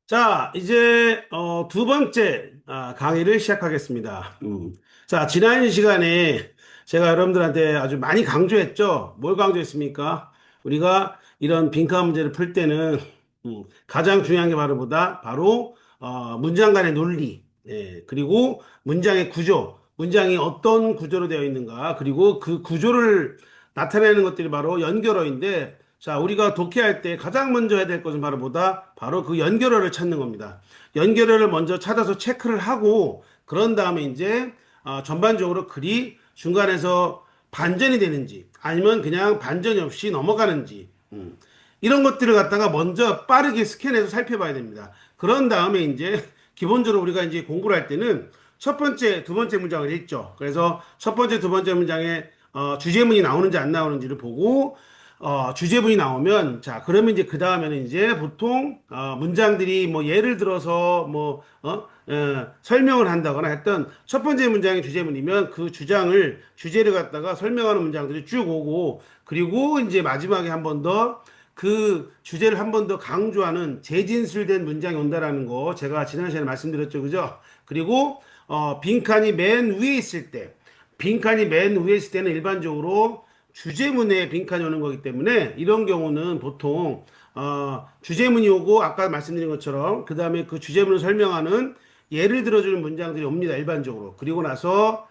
자, 이제 두 번째 강의를 시작하겠습니다. 자, 지난 시간에 제가 여러분들한테 아주 많이 강조했죠. 뭘 강조했습니까? 우리가 이런 빈칸 문제를 풀 때는 가장 중요한 게 바로 문장 간의 논리, 예, 그리고 문장의 구조, 문장이 어떤 구조로 되어 있는가, 그리고 그 구조를 나타내는 것들이 바로 연결어인데, 자, 우리가 독해할 때 가장 먼저 해야 될 것은 바로 그 연결어를 찾는 겁니다. 연결어를 먼저 찾아서 체크를 하고, 그런 다음에 이제, 전반적으로 글이 중간에서 반전이 되는지, 아니면 그냥 반전이 없이 넘어가는지, 이런 것들을 갖다가 먼저 빠르게 스캔해서 살펴봐야 됩니다. 그런 다음에 이제, 기본적으로 우리가 이제 공부를 할 때는 첫 번째, 두 번째 문장을 읽죠. 그래서 첫 번째, 두 번째 문장에 주제문이 나오는지 안 나오는지를 보고 주제문이 나오면 자 그러면 이제 그 다음에는 이제 보통 문장들이 뭐 예를 들어서 설명을 한다거나 했던 첫 번째 문장이 주제문이면 그 주제를 갖다가 설명하는 문장들이 쭉 오고 그리고 이제 마지막에 한 번 더 그 주제를 한 번 더 강조하는 재진술된 문장이 온다라는 거 제가 지난 시간에 말씀드렸죠, 그죠? 그리고 빈칸이 맨 위에 있을 때 빈칸이 맨 위에 있을 때는 일반적으로 주제문에 빈칸이 오는 거기 때문에 이런 경우는 보통 주제문이 오고 아까 말씀드린 것처럼 그 다음에 그 주제문을 설명하는 예를 들어주는 문장들이 옵니다, 일반적으로. 그리고 나서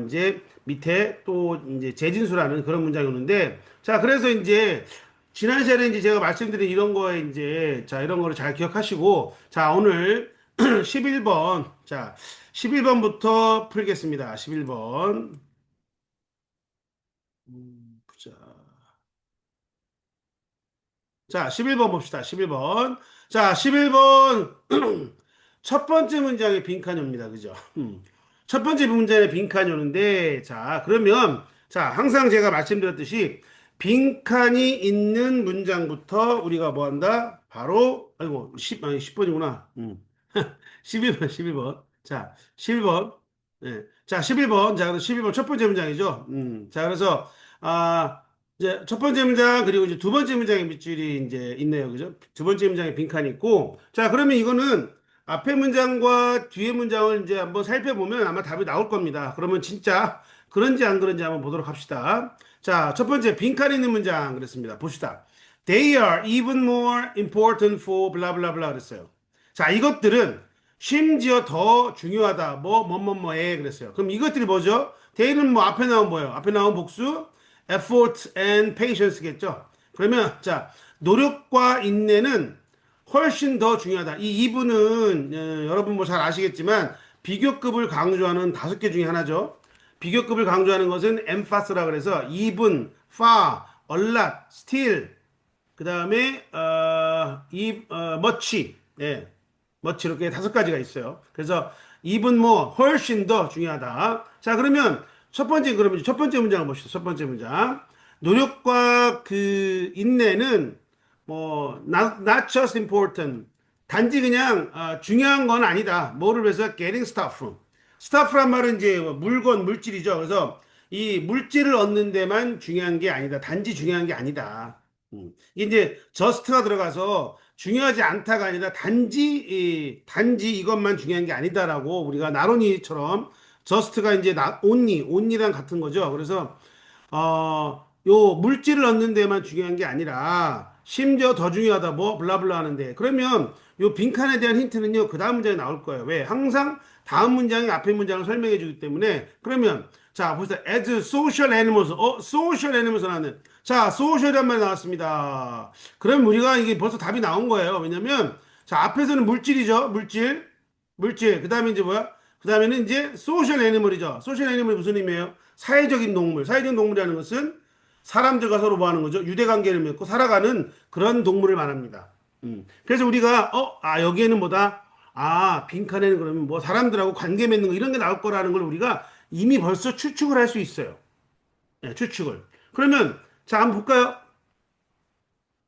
이제 밑에 또 이제 재진수라는 그런 문장이 오는데 자 그래서 이제 지난 시간에 이제 제가 말씀드린 이런 거에 이제 자 이런 거를 잘 기억하시고 자 오늘 11번 자 11번부터 풀겠습니다. 11번. 보자. 자, 11번 봅시다. 11번. 자, 11번. 첫 번째 문장에 빈칸이 옵니다. 그죠? 첫 번째 문장에 빈칸이 오는데, 자, 그러면, 자, 항상 제가 말씀드렸듯이, 빈칸이 있는 문장부터 우리가 뭐 한다? 바로, 아이고, 10번이구나. 11번, 11번. 자, 11번. 네. 자, 11번. 자, 그래서 11번 첫 번째 문장이죠. 자, 그래서, 이제 첫 번째 문장, 그리고 이제 두 번째 문장의 밑줄이 이제 있네요. 그죠? 두 번째 문장에 빈칸이 있고. 자, 그러면 이거는 앞에 문장과 뒤에 문장을 이제 한번 살펴보면 아마 답이 나올 겁니다. 그러면 진짜 그런지 안 그런지 한번 보도록 합시다. 자, 첫 번째 빈칸 있는 문장 그랬습니다. 봅시다. They are even more important for blah blah blah 그랬어요. 자, 이것들은 심지어 더 중요하다. 뭐뭐뭐에 그랬어요. 그럼 이것들이 뭐죠? they는 뭐 앞에 나온 뭐예요? 앞에 나온 복수 effort and patience겠죠. 그러면 자, 노력과 인내는 훨씬 더 중요하다. 이 이분은 여러분 뭐 잘 아시겠지만 비교급을 강조하는 다섯 개 중에 하나죠. 비교급을 강조하는 것은 emphase라 그래서 even, far, a lot, still, 그 다음에 much, 예, much 이렇게 다섯 가지가 있어요. 그래서 even more, 훨씬 더 중요하다. 자, 그러면 첫 번째 문장을 봅시다. 첫 번째 문장. 노력과 그 인내는 not just important. 단지 그냥 중요한 건 아니다. 뭐를 위해서 getting stuff. stuff란 말은 이제 물건, 물질이죠. 그래서 이 물질을 얻는 데만 중요한 게 아니다. 단지 중요한 게 아니다. 이게 이제 just가 들어가서 중요하지 않다가 아니라 단지 이것만 중요한 게 아니다라고 우리가 나론이처럼 just가 이제 only랑 같은 거죠. 그래서 요 물질을 얻는 데만 중요한 게 아니라 심지어 더 중요하다 뭐 블라블라 하는데 그러면 요 빈칸에 대한 힌트는요 그 다음 문장에 나올 거예요. 왜? 항상 다음 문장이 앞에 문장을 설명해 주기 때문에 그러면 자 보세요. as social animals social animals 나왔네. 자 social이란 말이 나왔습니다. 그럼 우리가 이게 벌써 답이 나온 거예요. 왜냐면 자 앞에서는 물질이죠. 물질 그 다음에 이제 뭐야? 그 다음에는 이제 소셜 애니멀이죠. 소셜 애니멀이 무슨 의미예요? 사회적인 동물. 사회적인 동물이라는 것은 사람들과 서로 뭐 하는 거죠? 유대관계를 맺고 살아가는 그런 동물을 말합니다. 그래서 우리가, 여기에는 뭐다? 빈칸에는 그러면 뭐 사람들하고 관계 맺는 거 이런 게 나올 거라는 걸 우리가 이미 벌써 추측을 할 수 있어요. 네, 추측을. 그러면, 자, 한번 볼까요?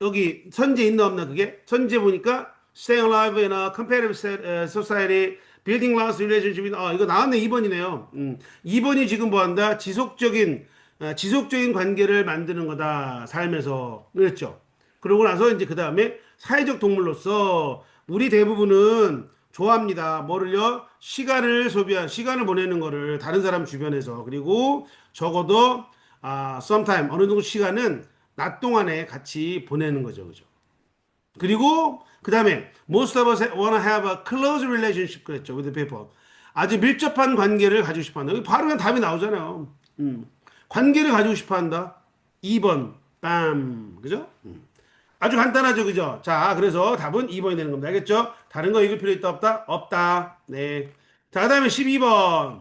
여기 선제 있나 없나 그게? 선제 보니까 staying alive in a competitive society, building lasting relationship. 이거 나왔네 2번이네요. 2번이 지금 뭐 한다? 지속적인 관계를 만드는 거다 삶에서 그랬죠. 그러고 나서 이제 그 다음에 사회적 동물로서 우리 대부분은 좋아합니다. 뭐를요? 시간을 보내는 거를 다른 사람 주변에서. 그리고 적어도, sometime, 어느 정도 시간은 낮 동안에 같이 보내는 거죠. 그죠? 그리고 그 다음에 most of us wanna have a close relationship 그랬죠. with the people. 아주 밀접한 관계를 가지고 싶어 한다. 여기 바로 그냥 답이 나오잖아요. 관계를 가지고 싶어 한다. 2번. 빰. 그죠? 아주 간단하죠. 그죠? 자, 그래서 답은 2번이 되는 겁니다. 알겠죠? 다른 거 읽을 필요 있다 없다? 없다. 네. 자, 그다음에 12번.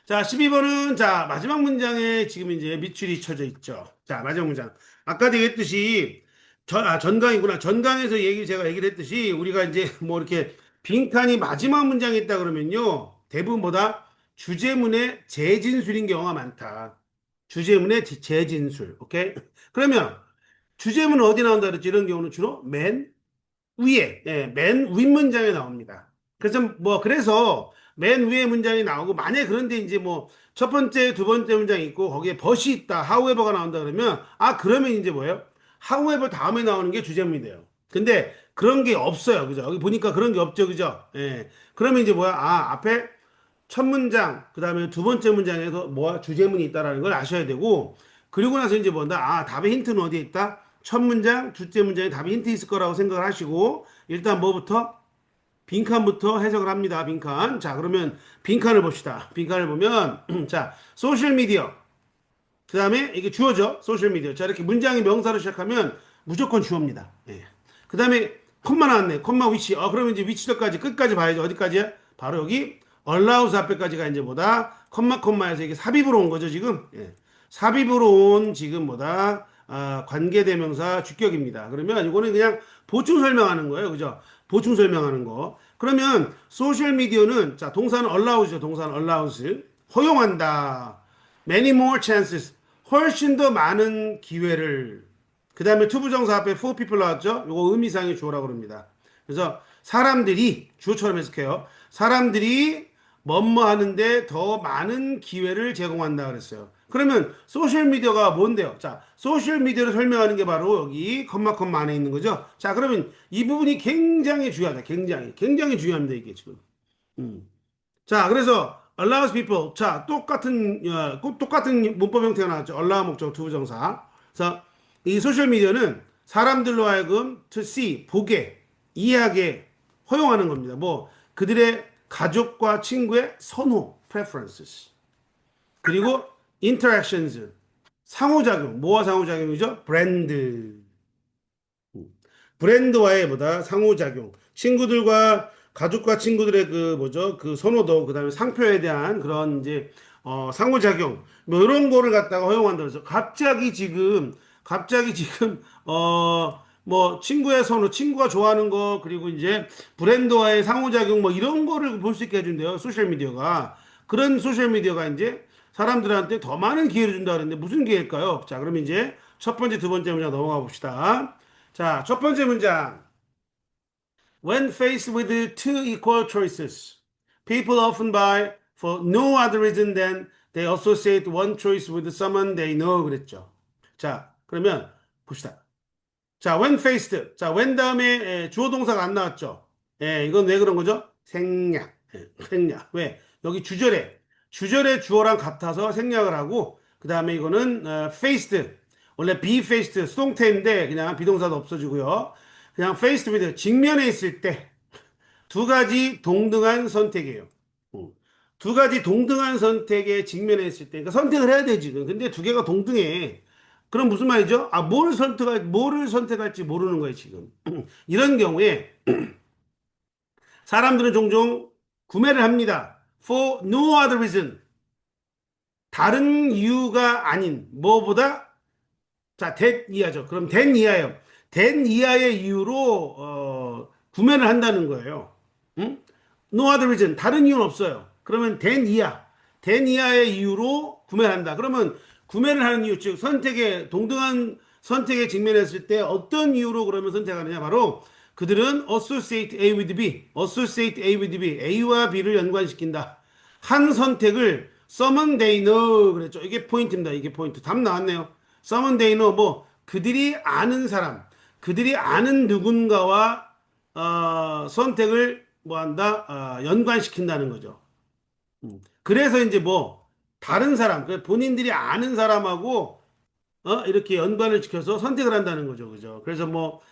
자, 12번은 자, 마지막 문장에 지금 이제 밑줄이 쳐져 있죠. 자, 마지막 문장. 아까도 얘기했듯이 전강이구나. 전강에서 제가 얘기를 했듯이 우리가 이제 뭐 이렇게 빈칸이 마지막 문장에 있다 그러면요. 대부분보다 주제문의 재진술인 경우가 많다. 주제문의 재진술. 오케이? 그러면 주제문은 어디 나온다 그랬지? 이런 경우는 주로 맨 위에, 예, 맨 윗문장에 나옵니다. 그래서 맨 위에 문장이 나오고, 만약에 그런데 이제 뭐, 첫 번째, 두 번째 문장이 있고, 거기에 벗이 있다, however가 나온다 그러면, 그러면 이제 뭐예요? however 다음에 나오는 게 주제문이 돼요. 근데 그런 게 없어요. 그죠? 여기 보니까 그런 게 없죠. 그죠? 예. 그러면 이제 뭐야? 앞에 첫 문장, 그 다음에 두 번째 문장에서 뭐 주제문이 있다라는 걸 아셔야 되고, 그리고 나서 이제 뭔다? 답의 힌트는 어디에 있다? 첫 문장, 둘째 문장에 답이 힌트 있을 거라고 생각을 하시고, 일단 뭐부터? 빈칸부터 해석을 합니다. 빈칸. 자, 그러면 빈칸을 봅시다. 빈칸을 보면, 자, 소셜미디어. 그 다음에 이게 주어죠. 소셜미디어. 자, 이렇게 문장이 명사로 시작하면 무조건 주어입니다. 예. 그 다음에 콤마 나왔네. 콤마 위치. 그러면 이제 위치도까지 끝까지 봐야죠. 어디까지야? 바로 여기 allows 앞에까지가 이제 뭐다? 콤마에서 이게 삽입으로 온 거죠, 지금. 예. 삽입으로 온 지금 뭐다? 관계대명사 주격입니다. 그러면 이거는 그냥 보충 설명하는 거예요. 그죠? 보충 설명하는 거. 그러면 소셜미디어는 자, 동사는 allows죠. 동사는 allows. 허용한다. many more chances. 훨씬 더 많은 기회를. 그 다음에 투부정사 앞에 for people 나왔죠? 이거 의미상의 주어라고 합니다. 그래서 사람들이, 주어처럼 해석해요. 사람들이 뭐뭐 하는데 더 많은 기회를 제공한다 그랬어요. 그러면 소셜미디어가 뭔데요? 자, 소셜미디어를 설명하는 게 바로 여기 컴마 안에 있는 거죠. 자, 그러면 이 부분이 굉장히 중요하다. 굉장히 중요합니다. 이게 지금. 음. 자, 그래서 allows people. 자, 똑같은 문법 형태가 나왔죠. allow 목적 투부정사. 그래서 이 소셜 미디어는 사람들로 하여금 to see 보게 이해하게 허용하는 겁니다. 뭐 그들의 가족과 친구의 선호 preferences 그리고 interactions 상호작용 뭐와 상호작용이죠? 브랜드와의 보다 상호작용. 친구들과 가족과 친구들의 그 뭐죠? 그 선호도 그다음에 상표에 대한 그런 이제 상호작용 뭐 이런 거를 갖다가 허용한다 그래서 갑자기 지금 뭐 친구의 선호, 친구가 좋아하는 거 그리고 이제 브랜드와의 상호작용 뭐 이런 거를 볼 수 있게 해준대요. 소셜 미디어가 그런 소셜 미디어가 이제 사람들한테 더 많은 기회를 준다 그랬는데 무슨 기회일까요? 자, 그럼 이제 첫 번째, 두 번째 문장 넘어가 봅시다. 자, 첫 번째 문장. When faced with two equal choices, people often buy for no other reason than they associate one choice with someone they know 그랬죠. 자, 그러면 봅시다. 자, when faced. 자, when 다음에 주어 동사가 안 나왔죠. 이건 왜 그런 거죠? 생략. 생략. 왜? 여기 주절에 주어랑 같아서 생략을 하고 그 다음에 이거는 faced. 원래 be faced 수동태인데 그냥 비동사도 없어지고요. 그냥 faced with 직면에 있을 때 두 가지 동등한 선택이에요. 음. 두 가지 동등한 선택에 직면해 있을 때, 그러니까 선택을 해야 돼, 지금. 근데 두 개가 동등해. 그럼 무슨 말이죠? 뭐를 선택할지 모르는 거예요, 지금. 이런 경우에 사람들은 종종 구매를 합니다. For no other reason. 다른 이유가 아닌, 뭐보다 자, that 이하죠. 그럼 that 이하예요. that 이하의 이유로 구매를 한다는 거예요. 응? No other reason. 다른 이유는 없어요. 그러면 that 이하. that 이하의 이유로 구매를 한다. 그러면 구매를 하는 이유, 즉 동등한 선택에 직면했을 때 어떤 이유로 그러면 선택하느냐? 바로 그들은 associate A with B, associate A with B, A와 B를 연관시킨다. 한 선택을 someone they know 그랬죠. 이게 포인트입니다. 이게 포인트. 답 나왔네요. someone they know 뭐 그들이 아는 사람, 그들이 아는 누군가와 선택을 뭐 한다? 연관시킨다는 거죠. 그래서 이제 뭐 다른 사람, 본인들이 아는 사람하고 이렇게 연관을 지켜서 선택을 한다는 거죠. 그죠? 그래서 뭐,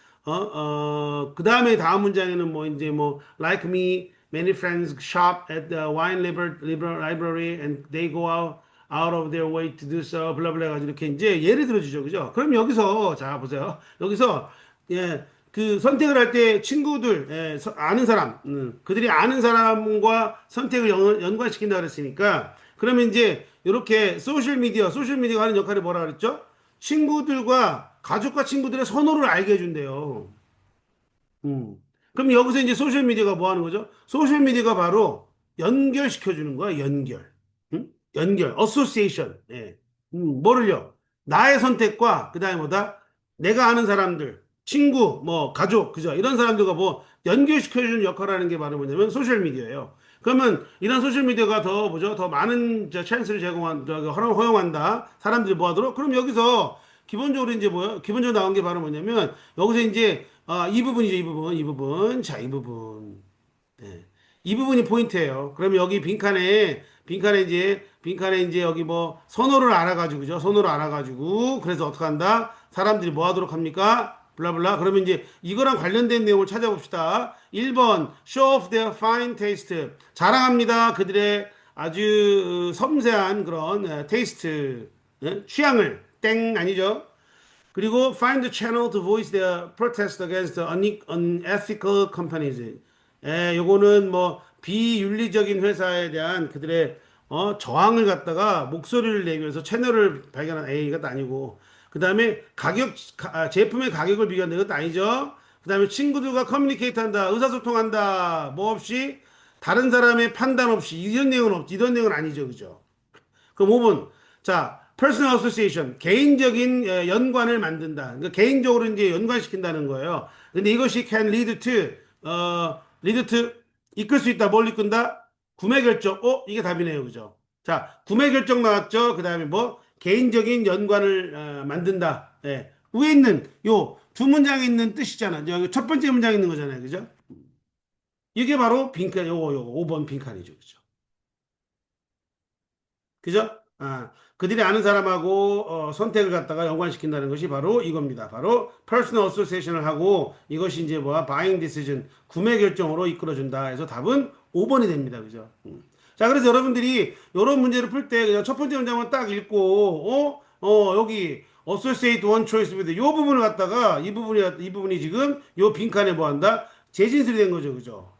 그 다음에 다음 문장에는 뭐, 이제 뭐, like me, many friends shop at the library and they go out of their way to do so, 블라블라 해가지고 이렇게 이제 예를 들어주죠. 그죠? 그럼 여기서, 자, 보세요. 여기서, 예, 그 선택을 할 때 친구들, 예, 아는 사람, 그들이 아는 사람과 선택을 연관시킨다 그랬으니까, 그러면 이제 이렇게 소셜미디어가 하는 역할이 뭐라 그랬죠? 친구들과 가족과 친구들의 선호를 알게 해준대요. 음. 그럼 여기서 이제 소셜 미디어가 뭐 하는 거죠? 소셜 미디어가 바로 연결시켜 주는 거야, 연결. 연결, 어소시에이션. 예. 뭐를요? 나의 선택과 그다음에 뭐다? 내가 아는 사람들, 친구, 뭐 가족, 그죠? 이런 사람들과 뭐 연결시켜 주는 역할을 하는 게 바로 뭐냐면 소셜 미디어예요. 그러면 이런 소셜 미디어가 더 뭐죠? 더 많은 찬스를 허용한다. 사람들이 뭐 하도록? 그럼 여기서 기본적으로 이제 뭐야? 기본적으로 나온 게 바로 뭐냐면 여기서 이제 이 부분이죠, 이 부분. 자, 이 부분. 네. 이 부분이 포인트예요. 그러면 여기 빈칸에 이제 여기 뭐 선호를 알아가지고 그죠? 선호를 알아가지고 그래서 어떻게 한다? 사람들이 뭐 하도록 합니까? 블라블라. 그러면 이제 이거랑 관련된 내용을 찾아봅시다. 1번 show off their fine taste. 자랑합니다. 그들의 아주 섬세한 그런 테이스트 취향을 땡 아니죠? 그리고 find the channel to voice their protest against the unethical companies. 요거는 뭐 비윤리적인 회사에 대한 그들의 저항을 갖다가 목소리를 내기 위해서 채널을 발견한 이것도 아니고 그다음에 제품의 가격을 비교한다 이것도 아니죠. 그다음에 친구들과 커뮤니케이트한다, 의사소통한다, 뭐 없이 다른 사람의 판단 없이 이런 내용은 아니죠, 그죠? 그럼 5번. 자, personal association. 개인적인 연관을 만든다. 그러니까 개인적으로 이제 연관시킨다는 거예요. 근데 이것이 can lead to, 이끌 수 있다. 뭘 이끈다? 구매 결정. 이게 답이네요. 그죠? 자, 구매 결정 나왔죠? 그 다음에 뭐? 개인적인 연관을 만든다. 예. 위에 있는 요 두 문장에 있는 뜻이잖아. 여기 첫 번째 문장에 있는 거잖아요. 그죠? 이게 바로 빈칸, 요거 5번 빈칸이죠. 그죠? 그죠? 그들이 아는 사람하고 선택을 갖다가 연관시킨다는 것이 바로 이겁니다. 바로 personal association을 하고 이것이 이제 뭐야? buying decision, 구매 결정으로 이끌어준다. 해서 답은 5번이 됩니다. 그죠? 자, 그래서 여러분들이 이런 문제를 풀 때 그냥 첫 번째 문장만 딱 읽고 여기 associate one choice with 이 부분을 갖다가 이 부분이 지금 요 빈칸에 뭐 한다? 재진술이 된 거죠. 그죠?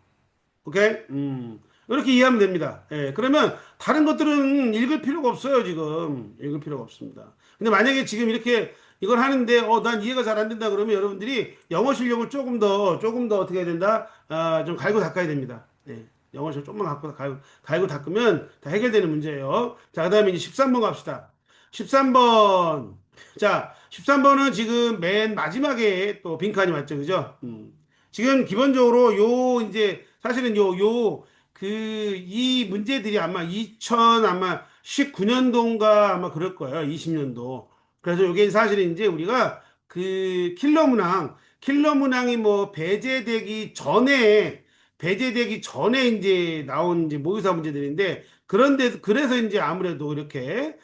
오케이? 이렇게 이해하면 됩니다. 예, 그러면 다른 것들은 읽을 필요가 없어요, 지금. 읽을 필요가 없습니다. 근데 만약에 지금 이렇게 이걸 하는데, 난 이해가 잘 안 된다 그러면 여러분들이 영어 실력을 조금 더 어떻게 해야 된다? 좀 갈고 닦아야 됩니다. 예, 영어 실력 조금만 갈고 닦으면 다 해결되는 문제예요. 자, 그 다음에 이제 13번 갑시다. 13번. 자, 13번은 지금 맨 마지막에 또 빈칸이 맞죠, 그죠? 지금 기본적으로 이제 사실은 이 문제들이 아마 2000 아마 19년도인가 아마 그럴 거예요. 20년도. 그래서 이게 사실은 이제 우리가 그 킬러 문항이 뭐 배제되기 전에 이제 나온 이제 모의사 문제들인데 그런데 그래서 이제 아무래도 이렇게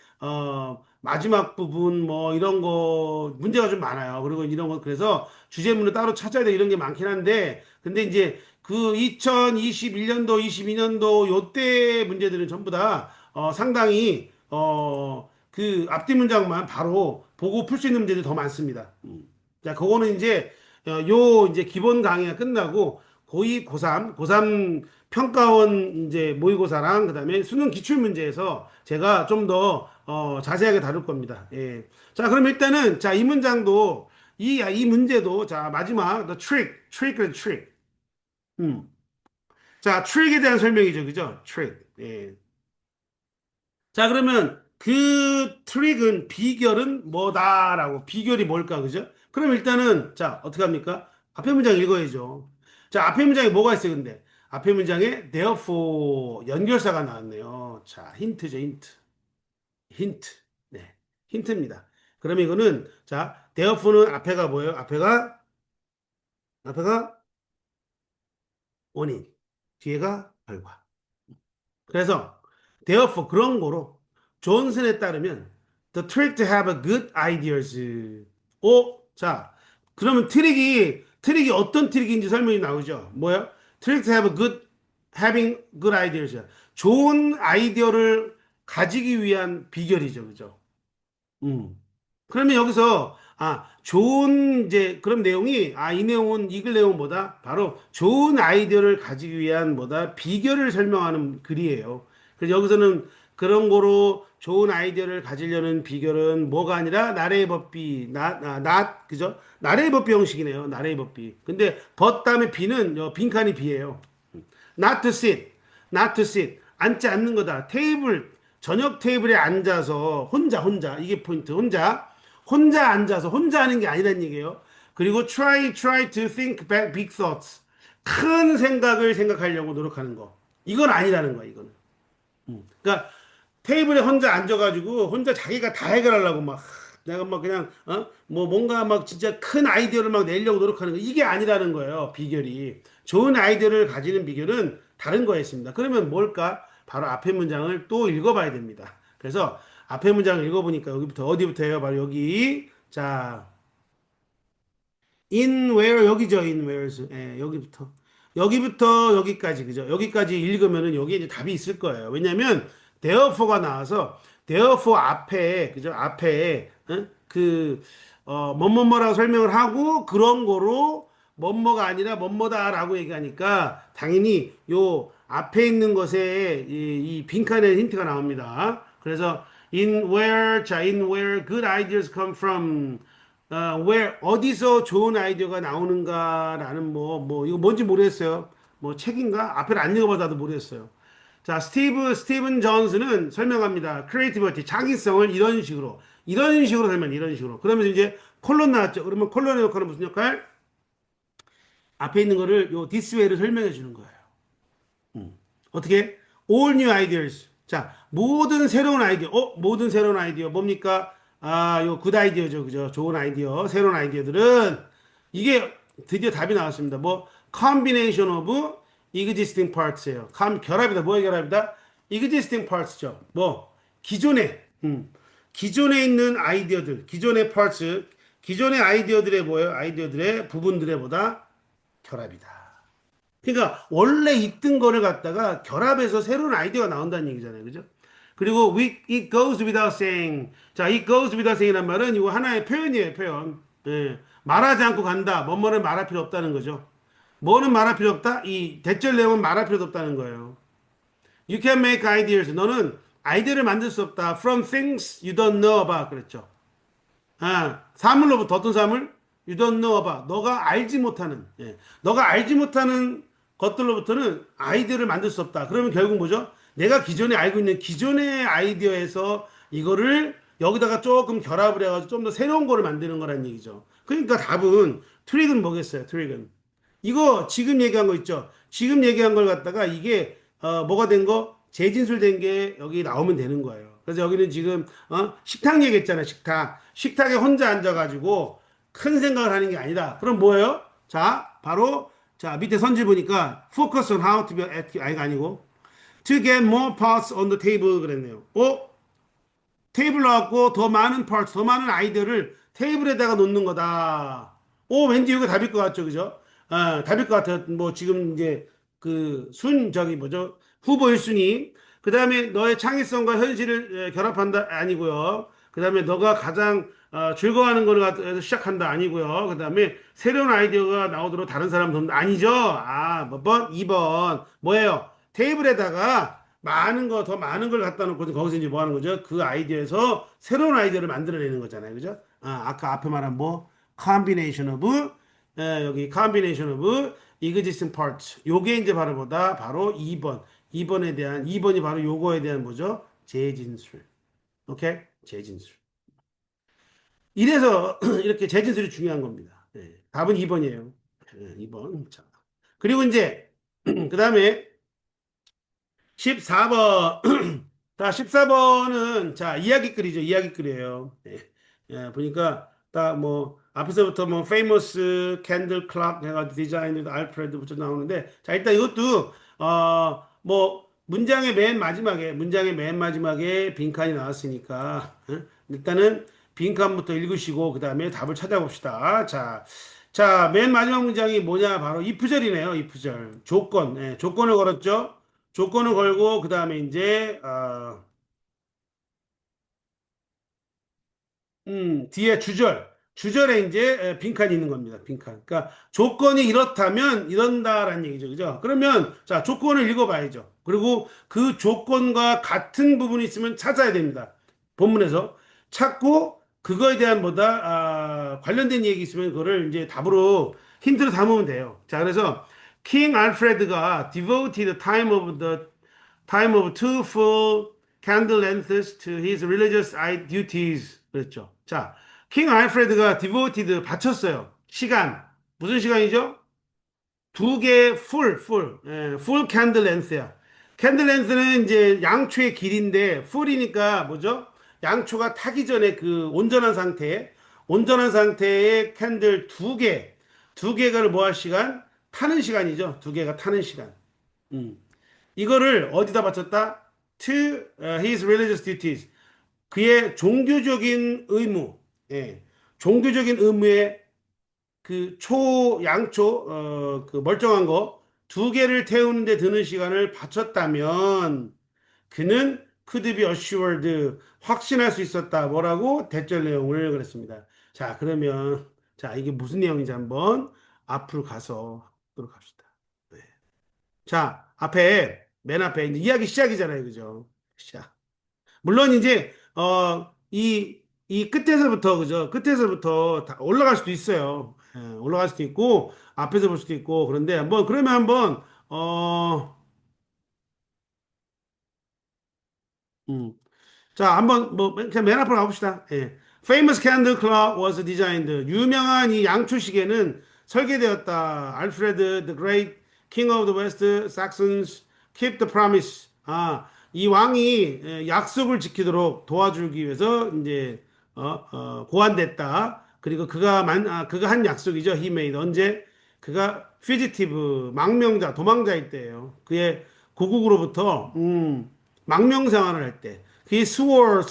마지막 부분 뭐 이런 거 문제가 좀 많아요. 그리고 이런 거 그래서 주제문을 따로 찾아야 돼 이런 게 많긴 한데 근데 이제 그 2021년도, 22년도 요때 문제들은 전부 다 상당히 그 앞뒤 문장만 바로 보고 풀 수 있는 문제들이 더 많습니다. 자, 그거는 이제 이제 기본 강의가 끝나고 고2, 고3 평가원 이제 모의고사랑 그다음에 수능 기출 문제에서 제가 좀 더 자세하게 다룰 겁니다. 예. 자, 그럼 일단은 자, 이 문장도 이 문제도 자, 마지막 the trick. 음. 자, 트릭에 대한 설명이죠. 그죠? 트릭. 예. 자, 그러면 그 트릭은 비결은 뭐다라고 비결이 뭘까? 그죠? 그럼 일단은 자, 어떻게 합니까? 앞에 문장 읽어야죠. 자, 앞에 문장에 뭐가 있어요, 근데? 앞에 문장에 therefore 연결사가 나왔네요. 자, 힌트죠, 힌트. 힌트. 네. 힌트입니다. 그러면 이거는, 자, therefore는 앞에가 뭐예요? 앞에가 원인, 뒤에가 결과. 그래서 therefore 그런 거로 존슨에 따르면 the trick to have a good ideas. 자, 그러면 트릭이 어떤 트릭인지 설명이 나오죠. 뭐야? trick to have a good having good ideas. 좋은 아이디어를 가지기 위한 비결이죠. 그죠? 음. 그러면 여기서 좋은 이제 그런 내용이 이 내용은 읽을 내용보다 바로 좋은 아이디어를 가지기 위한 뭐다 비결을 설명하는 글이에요. 그래서 여기서는 그런 거로 좋은 아이디어를 가지려는 비결은 뭐가 아니라 나래의 법비, 그죠? 나래의 법비 형식이네요. 나래의 법비. 근데 벗 다음에 비는 빈칸이 비예요. Not to sit, not to sit. 앉지 않는 거다. 저녁 테이블에 앉아서 혼자 이게 포인트. 혼자 앉아서 혼자 하는 게 아니란 얘기예요. 그리고 try to think big thoughts. 큰 생각을 생각하려고 노력하는 거. 이건 아니라는 거야, 이거는. 그러니까 테이블에 혼자 앉아가지고 혼자 자기가 다 해결하려고 막 내가 막 그냥 뭐 뭔가 막 진짜 큰 아이디어를 막 내려고 노력하는 거 이게 아니라는 거예요. 비결이 좋은 아이디어를 가지는 비결은 다른 거였습니다. 그러면 뭘까? 바로 앞에 문장을 또 읽어봐야 됩니다. 그래서 앞에 문장을 읽어보니까 여기부터 어디부터 해요? 바로 여기 자 in where 여기죠. in where's 여기부터 여기까지 그죠? 여기까지 읽으면은 여기에 이제 답이 있을 거예요. 왜냐면 therefore가 나와서 therefore 앞에 그죠? 앞에 뭐뭐뭐라고 설명을 하고 그런 거로 뭐뭐가 아니라 뭐뭐다라고 얘기하니까 당연히 요 앞에 있는 것에 이 빈칸에 힌트가 나옵니다. 그래서 in where good ideas come from where 어디서 좋은 아이디어가 나오는가라는 이거 뭔지 모르겠어요. 뭐 책인가? 앞을 안 읽어봐도 모르겠어요. 자, 스티븐 존스는 설명합니다. 크리에이티비티, 창의성을 이런 식으로 설명, 이런 식으로. 그러면 이제 콜론 나왔죠. 그러면 콜론의 역할은 무슨 역할? 앞에 있는 거를 요 this way를 설명해 주는 거예요. 어떻게? All new ideas. 자, 모든 새로운 아이디어 뭡니까? 요 굿 아이디어죠, 그죠? 좋은 아이디어, 새로운 아이디어들은 이게 드디어 답이 나왔습니다. combination of existing parts예요. 결합이다. 뭐의 결합이다? existing parts죠. 기존에 있는 아이디어들, 기존의 parts, 기존의 아이디어들의 뭐예요? 아이디어들의 부분들의 보다 결합이다. 그러니까 원래 있던 거를 갖다가 결합해서 새로운 아이디어가 나온다는 얘기잖아요. 그죠? 그리고 it goes without saying. 자, it goes without saying이란 말은 이거 하나의 표현이에요, 표현. 예. 말하지 않고 간다. 뭐뭐는 말할 필요 없다는 거죠. 뭐는 말할 필요 없다? 이 대절 내용은 말할 필요도 없다는 거예요. You can make ideas. 너는 아이디어를 만들 수 없다. From things you don't know about. 그랬죠. 사물로부터 어떤 사물? You don't know about. 너가 알지 못하는 것들로부터는 아이디어를 만들 수 없다. 그러면 결국 뭐죠? 내가 기존에 알고 있는 기존의 아이디어에서 이거를 여기다가 조금 결합을 해가지고 좀 더 새로운 거를 만드는 거란 얘기죠. 그러니까 답은 트릭은 뭐겠어요? 트릭은 이거 지금 얘기한 거 있죠? 지금 얘기한 걸 갖다가 이게 뭐가 된 거? 재진술된 게 여기 나오면 되는 거예요. 그래서 여기는 지금 식탁 얘기했잖아요. 식탁에 혼자 앉아가지고 큰 생각을 하는 게 아니다. 그럼 뭐예요? 자, 바로 자 밑에 선지 보니까 focus on how to be 아이가 아니고 to get more parts on the table 그랬네요. 테이블 나왔고 더 많은 parts, 더 많은 아이디어를 테이블에다가 놓는 거다. 왠지 이거 답일 것 같죠, 그죠? 답일 것 같아요. 지금 이제 저기 뭐죠? 후보 1순위. 그 다음에 너의 창의성과 현실을 결합한다 아니고요. 그 다음에 너가 가장 즐거워하는 거를 가지고 시작한다 아니고요. 그 다음에 새로운 아이디어가 나오도록 다른 사람 돕는다 아니죠? 몇 번? 2번. 뭐예요? 테이블에다가 더 많은 걸 갖다 놓고 거기서 이제 뭐 하는 거죠? 그 아이디어에서 새로운 아이디어를 만들어내는 거잖아요. 그죠? 아까 앞에 말한 combination of, 여기 combination of existing parts. 요게 이제 바로 2번. 2번이 바로 요거에 대한 뭐죠? 재진술. 오케이? 재진술. 이래서 이렇게 재진술이 중요한 겁니다. 답은 2번이에요. 2번. 자. 그리고 이제, 그 다음에 14번. 자, 14번은, 자, 이야기글이죠. 이야기글이에요. 예, 보니까 딱 뭐 앞에서부터 뭐 famous candle clock 해가지고 디자인도 알프레드부터 나오는데 자 일단 이것도 뭐 문장의 맨 마지막에 빈칸이 나왔으니까 일단은 빈칸부터 읽으시고 그 다음에 답을 찾아봅시다. 자, 자, 맨 마지막 문장이 뭐냐? 바로 if절이네요. if절 조건, 예, 조건을 걸었죠. 조건을 걸고 그 다음에 이제 뒤에 주절에 이제 빈칸이 있는 겁니다. 빈칸. 그러니까 조건이 이렇다면 이런다라는 얘기죠. 그죠? 그러면 자, 조건을 읽어봐야죠. 그리고 그 조건과 같은 부분이 있으면 찾아야 됩니다. 본문에서 찾고 그거에 대한 뭐다 관련된 얘기 있으면 그거를 이제 답으로 힌트로 담으면 돼요. 자, 그래서 킹 알프레드가 devoted time of two full candle lengths to his religious duties. 그랬죠. 자, 킹 알프레드가 devoted 바쳤어요. 시간. 무슨 시간이죠? 두 개 full candle length야. candle length는 이제 양초의 길인데 full이니까 뭐죠? 양초가 타기 전에 그 온전한 상태의 캔들 두 개가 뭐 할 시간? 타는 시간이죠. 두 개가 타는 시간. 음. 이거를 어디다 바쳤다? To his religious duties. 그의 종교적인 의무, 예, 종교적인 의무에 그 양초, 그 멀쩡한 거 두 개를 태우는데 드는 시간을 바쳤다면 그는 could be assured, 확신할 수 있었다. 뭐라고? 대절 내용을 그랬습니다. 자, 그러면, 자, 이게 무슨 내용인지 한번 앞으로 가서 보도록 합시다. 네. 자, 맨 앞에 이제 이야기 시작이잖아요. 그죠? 시작. 물론 이제 이 끝에서부터 그죠? 끝에서부터 다 올라갈 수도 있어요. 예, 올라갈 수도 있고 앞에서 볼 수도 있고 그런데 한번 그러면 한번 음, 자, 한번 뭐 그냥 맨 앞으로 가봅시다. 예. Famous candle clock was designed. 유명한 이 양초 시계는 설계되었다. 알프레드 the Great, King of the West Saxons, keep the promise. 이 왕이 약속을 지키도록 도와주기 위해서 이제 고안됐다. 그리고 그가 한 약속이죠. He made 언제 그가 fugitive 도망자일 때예요. 그의 고국으로부터 망명 생활을 할 때. 그게 swore,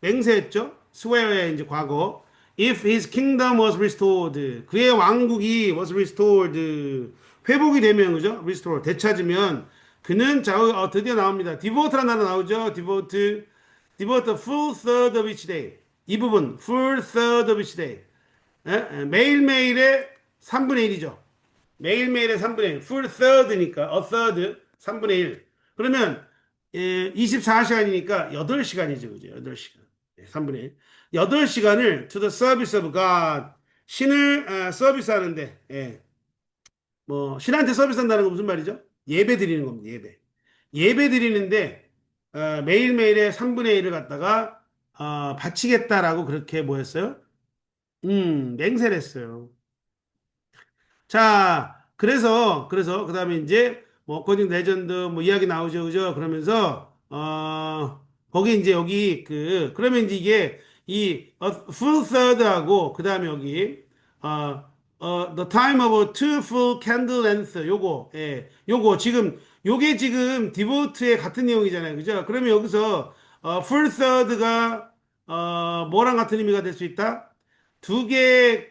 맹세했죠? swear의 이제 과거. If his kingdom was restored, 그의 왕국이 was restored, 회복이 되면, 그죠? restore, 되찾으면, 그는, 자, 드디어 나옵니다. devote라는 단어 나오죠? devote full third of each day. 이 부분, full third of each day. 매일매일의 3분의 1이죠. 매일매일의 3분의 1. full third니까, a third, 3분의 1. 그러면 24시간이니까 8시간이죠. 그죠? 8시간. 3분의 1. 8시간을 to the service of God. 신을 서비스하는데, 예. 뭐, 신한테 서비스한다는 건 무슨 말이죠? 예배 드리는 겁니다. 예배. 예배 드리는데, 매일매일의 3분의 1을 갖다가, 바치겠다라고 그렇게 뭐 했어요? 맹세를 했어요. 자, 그래서, 그 다음에 이제, 뭐, 코딩 레전드, 뭐, 이야기 나오죠, 그죠? 그러면서, 거기 이제 그러면 이제 이게, full third하고, 그 다음에 여기, the time of two full candle length, 요게 지금 디보트의 같은 내용이잖아요, 그죠? 그러면 여기서, full third가, 뭐랑 같은 의미가 될 수 있다? 두 개,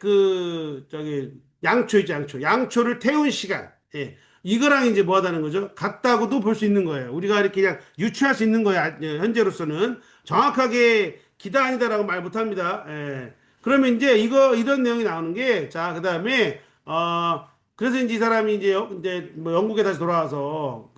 양초 있죠, 양초. 양초를 태운 시간. 예. 이거랑 이제 뭐 하다는 거죠? 같다고도 볼 수 있는 거예요. 우리가 이렇게 그냥 유추할 수 있는 거야. 현재로서는. 정확하게 기다 아니다라고 말 못 합니다. 예. 그러면 이제 이런 내용이 나오는 게, 자, 그 다음에, 그래서 이제 이 사람이 이제 뭐 영국에 다시 돌아와서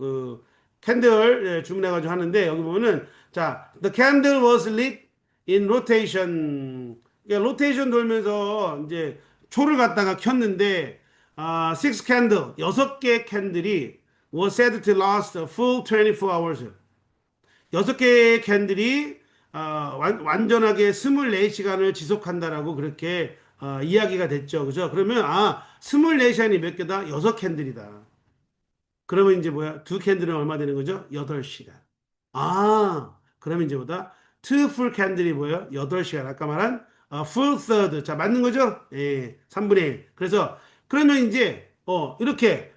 캔들 주문해가지고 하는데, 여기 보면은, 자, the candle was lit in rotation. 그러니까 로테이션 돌면서 이제 초를 갖다가 켰는데 six candle 여섯 개 캔들이 was said to last a full 24 hours. 여섯 개의 캔들이 완전하게 24시간을 지속한다라고 그렇게 이야기가 됐죠. 그죠? 그러면 24시간이 몇 개다? 여섯 캔들이다. 그러면 이제 뭐야? 두 캔들은 얼마 되는 거죠? 8시간. 그러면 이제 뭐다? two full candle이 뭐예요? 8시간. 아까 말한 full third. 자, 맞는 거죠? 예, 3분의 1. 그래서 그러면 이제 이렇게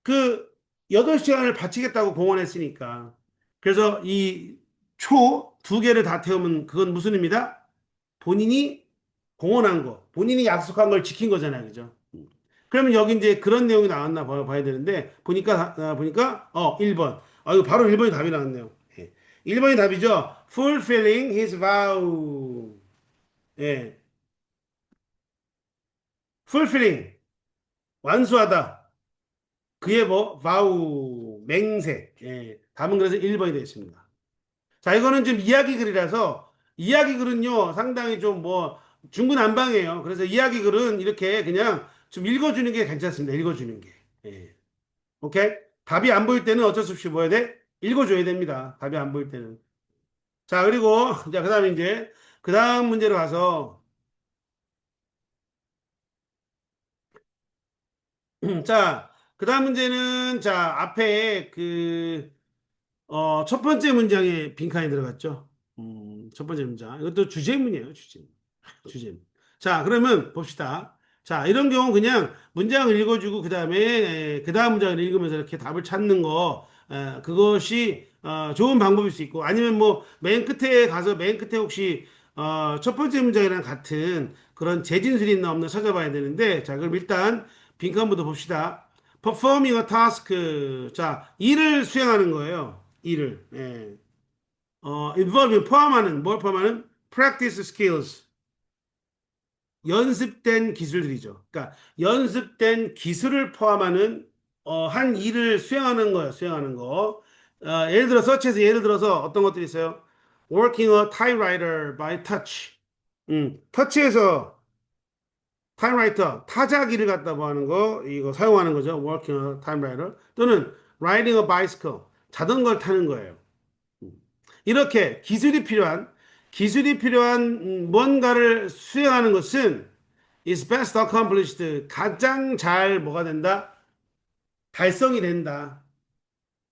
그 8시간을 바치겠다고 공언했으니까. 그래서 이 초 두 개를 다 태우면 그건 무슨 의미다? 본인이 공언한 거, 본인이 약속한 걸 지킨 거잖아요. 그죠? 그러면 여기 이제 그런 내용이 나왔나 봐야 되는데, 보니까, 1번. 이거 바로 1번이 답이 나왔네요. 예. 1번이 답이죠. Fulfilling his vow. 예. Fulfilling. 완수하다. 그의 뭐, vow. 맹세. 예. 답은 그래서 1번이 되겠습니다. 자, 이거는 좀 이야기 글이라서, 이야기 글은요, 상당히 좀 뭐, 중구난방이에요. 그래서 이야기 글은 이렇게 그냥 좀 읽어주는 게 괜찮습니다. 읽어주는 게. 예. 오케이? 답이 안 보일 때는 어쩔 수 없이 뭐 해야 돼? 읽어줘야 됩니다. 답이 안 보일 때는. 자, 그리고, 자, 그 다음에 이제, 그 다음 문제로 가서, 자, 그 다음 문제는, 자, 앞에 첫 번째 문장에 빈칸이 들어갔죠. 첫 번째 문장. 이것도 주제문이에요, 주제문. 주제문. 자, 그러면 봅시다. 자, 이런 경우 그냥 문장을 읽어주고 그 다음 문장을 읽으면서 이렇게 답을 찾는 거, 그것이 좋은 방법일 수 있고, 아니면 뭐 맨 끝에 가서 맨 끝에 혹시 첫 번째 문장이랑 같은 그런 재진술이 있나 없나 찾아봐야 되는데, 자, 그럼 일단 빈칸부터 봅시다. performing a task. 자, 일을 수행하는 거예요. 일을. 예. involving 포함하는 뭘 포함하는 practice skills. 연습된 기술들이죠. 그러니까 연습된 기술을 포함하는 한 일을 수행하는 거예요. 수행하는 거. 예를 들어 서치에서 예를 들어서 어떤 것들이 있어요? Working a typewriter by touch. 터치해서 타임라이터 타자기를 갖다 뭐 하는 거 이거 사용하는 거죠. Working a typewriter 또는 riding a bicycle 자전거를 타는 거예요. 이렇게 기술이 필요한 뭔가를 수행하는 것은 is best accomplished 가장 잘 뭐가 된다? 달성이 된다.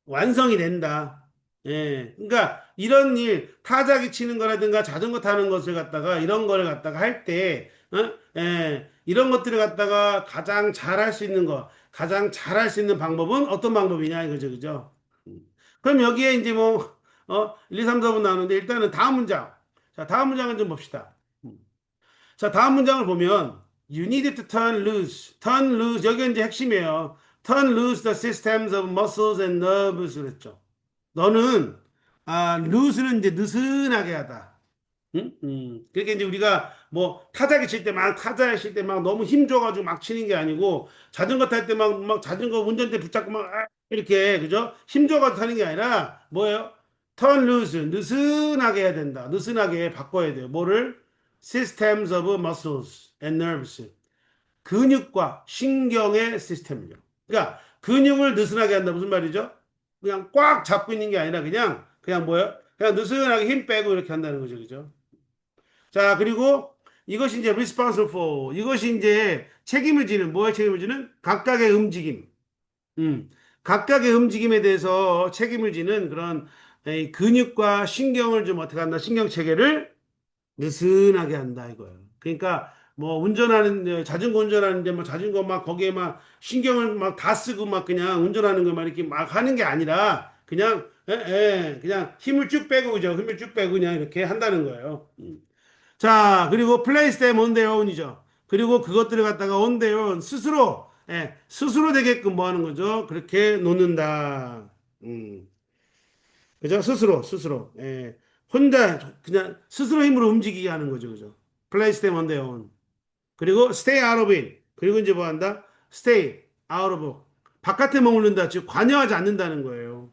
완성이 된다. 예. 그러니까 이런 일, 타자기 치는 거라든가 자전거 타는 것을 갖다가 이런 걸 갖다가 할 때, 예. 이런 것들을 갖다가 가장 잘할 수 있는 거, 가장 잘할 수 있는 방법은 어떤 방법이냐 이거죠. 그죠? 그럼 여기에 이제 뭐, 1, 2, 3, 4분 나오는데 일단은 다음 문장. 자, 다음 문장을 좀 봅시다. 자, 다음 문장을 보면 You need to turn loose. Turn loose. 여기 이제 핵심이에요. Turn loose the systems of muscles and nerves 그랬죠. 너는 loose는 이제 느슨하게 하다. 응? 그러니까 이제 우리가 뭐 타자기 칠 때 막 타자 칠 때 막 너무 힘 줘가지고 막 치는 게 아니고 자전거 탈 때 막 자전거 운전대 붙잡고 막 이렇게 그죠? 힘 줘가지고 타는 게 아니라 뭐예요? turn loose 느슨하게 해야 된다. 느슨하게 바꿔야 돼요. 뭐를? systems of muscles and nerves 근육과 신경의 시스템이죠. 그러니까 근육을 느슨하게 한다 무슨 말이죠? 그냥 꽉 잡고 있는 게 아니라 그냥 뭐예요? 그냥 느슨하게 힘 빼고 이렇게 한다는 거죠. 그죠? 자, 그리고 이것이 이제 responsible for 이것이 이제 책임을 지는 뭐에 책임을 지는 각각의 움직임. 음. 각각의 움직임에 대해서 책임을 지는 그런 근육과 신경을 좀 어떻게 한다? 신경 체계를 느슨하게 한다 이거예요. 그러니까 뭐 자전거 운전하는데 뭐 자전거 막 거기에 막 신경을 막 다 쓰고 막 그냥 운전하는 거 막 이렇게 막 하는 게 아니라 그냥 힘을 쭉 빼고 그죠? 힘을 쭉 빼고 그냥 이렇게 한다는 거예요. 자, 그리고 place them on their own이죠. 그리고 그것들을 갖다가 on their own 스스로 되게끔 뭐 하는 거죠? 그렇게 놓는다. 음. 그죠? 스스로. 예. 혼자 그냥 스스로 힘으로 움직이게 하는 거죠. 그죠? place them on their own. 그리고 stay out of it. 그리고 이제 뭐 한다? stay out of. 바깥에 머무른다. 즉 관여하지 않는다는 거예요.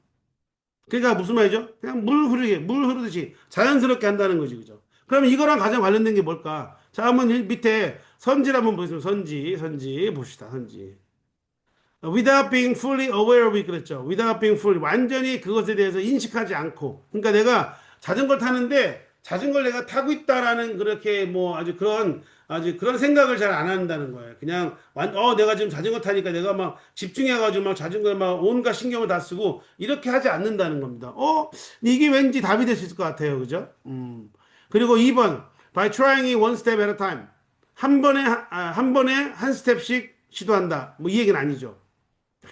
그러니까 무슨 말이죠? 그냥 물 흐르듯이 자연스럽게 한다는 거지. 그죠? 그러면 이거랑 가장 관련된 게 뭘까? 자, 한번 밑에 선지를 한번 보겠습니다. 선지 봅시다. 선지. without being fully aware of it 그랬죠. without being fully 완전히 그것에 대해서 인식하지 않고. 그러니까 내가 자전거 타는데 자전거를 내가 타고 있다라는 그렇게 뭐 아주 그런 생각을 잘 안 한다는 거예요. 그냥 내가 지금 자전거 타니까 내가 막 집중해가지고 막 자전거에 막 온갖 신경을 다 쓰고 이렇게 하지 않는다는 겁니다. 이게 왠지 답이 될 수 있을 것 같아요. 그죠? 그리고 2번 by trying it one step at a time. 한 번에 한 스텝씩 시도한다. 뭐 이 얘기는 아니죠.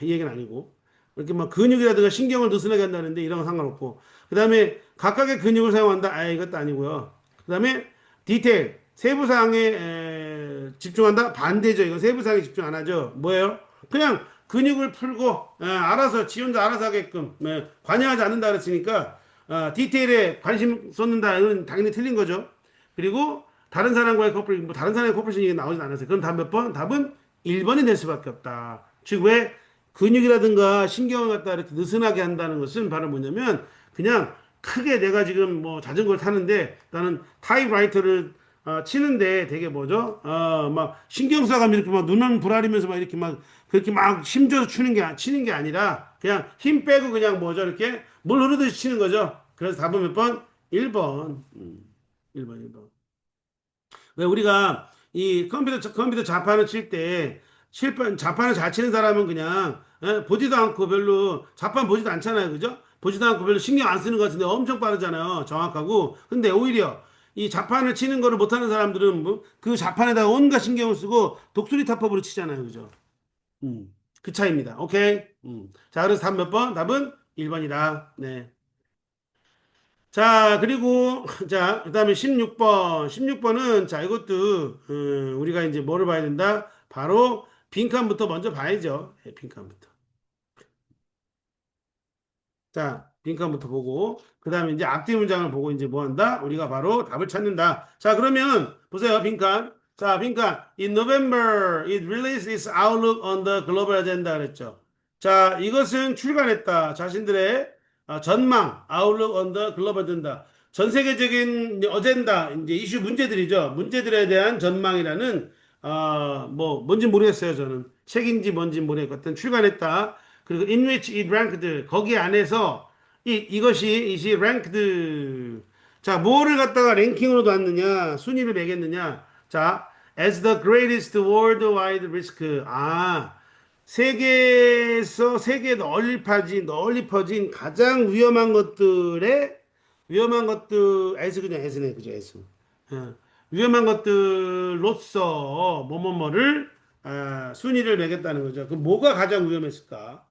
이 얘기는 아니고. 이렇게 막 근육이라든가 신경을 느슨하게 한다는데 이런 건 상관없고. 그 다음에 각각의 근육을 사용한다. 이것도 아니고요. 그 다음에 디테일, 세부사항에 집중한다. 반대죠. 이거 세부사항에 집중 안 하죠. 뭐예요? 그냥 근육을 풀고 알아서 지 혼자 알아서 하게끔 관여하지 않는다 그랬으니까 디테일에 관심 쏟는다. 이건 당연히 틀린 거죠. 그리고 다른 사람과의 커플, 뭐 다른 사람의 커플 신경이 나오진 않았어요. 그럼 답 몇 번? 답은 1번이 될 수밖에 없다. 즉, 왜 근육이라든가 신경을 갖다 이렇게 느슨하게 한다는 것은 바로 뭐냐면 그냥 크게 내가 지금 뭐 자전거를 타는데 나는 타이프라이터를 치는데 되게 뭐죠? 막 신경쇠가 이렇게 막 눈은 부라리면서 막 이렇게 막 그렇게 막 힘줘서 치는 게 아니라 그냥 힘 빼고 그냥 뭐죠? 이렇게 물 흐르듯이 치는 거죠. 그래서 답은 몇 번? 1번. 1번, 1번. 왜 우리가 이 컴퓨터 자판을 칠 때 자판을 잘 치는 사람은 그냥 보지도 않고 별로 자판 보지도 않잖아요. 그죠? 보지도 않고 별로 신경 안 쓰는 것 같은데 엄청 빠르잖아요. 정확하고. 근데 오히려 이 자판을 치는 거를 못하는 사람들은 뭐그 자판에다가 온갖 신경을 쓰고 독수리 타법으로 치잖아요. 그죠? 그 차이입니다. 오케이? 자, 그래서 답 몇 번? 답은 1번이다. 네. 자, 그리고, 자, 그 다음에 16번. 16번은, 자, 이것도, 우리가 이제 뭐를 봐야 된다? 바로 빈칸부터 먼저 봐야죠. 빈칸부터. 자, 빈칸부터 보고, 그 다음에 이제 앞뒤 문장을 보고 이제 뭐 한다? 우리가 바로 답을 찾는다. 자, 그러면, 보세요, 빈칸. 자, 빈칸. In November, it released its outlook on the global agenda 그랬죠. 자, 이것은 출간했다. 자신들의 전망, outlook on the global agenda. 전 세계적인 어젠다, 이제 이슈 문제들이죠. 문제들에 대한 전망이라는, 뭔지 모르겠어요, 저는. 책인지 뭔지 모르겠거든. 출간했다. 그리고 in which it ranked 거기 안에서 이것이 ranked 자 뭐를 갖다가 랭킹으로 놨느냐 순위를 매겼느냐 자 as the greatest worldwide risk 세계에 널리 퍼진 가장 위험한 것들 S 그냥 S네 그죠 S 위험한 것들로서 뭐뭐뭐를 순위를 매겼다는 거죠. 그 뭐가 가장 위험했을까?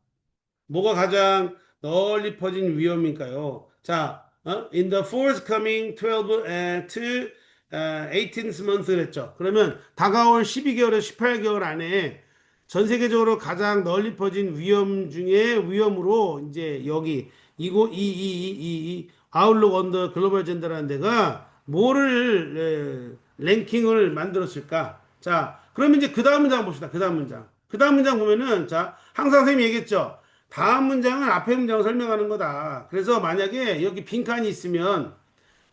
뭐가 가장 널리 퍼진 위험일까요? 자, in the forthcoming 12 to 18th month 그랬죠. 그러면 다가올 12개월에서 18개월 안에 전 세계적으로 가장 널리 퍼진 위험 중에 위험으로 이제 여기 이거 이 아웃룩 언더 글로벌 젠더라는 데가 뭐를 랭킹을 만들었을까? 자, 그러면 이제 그 다음 문장 봅시다. 그 다음 문장. 그 다음 문장 보면은 자, 항상 선생님이 얘기했죠. 다음 문장은 앞에 문장을 설명하는 거다. 그래서 만약에 여기 빈칸이 있으면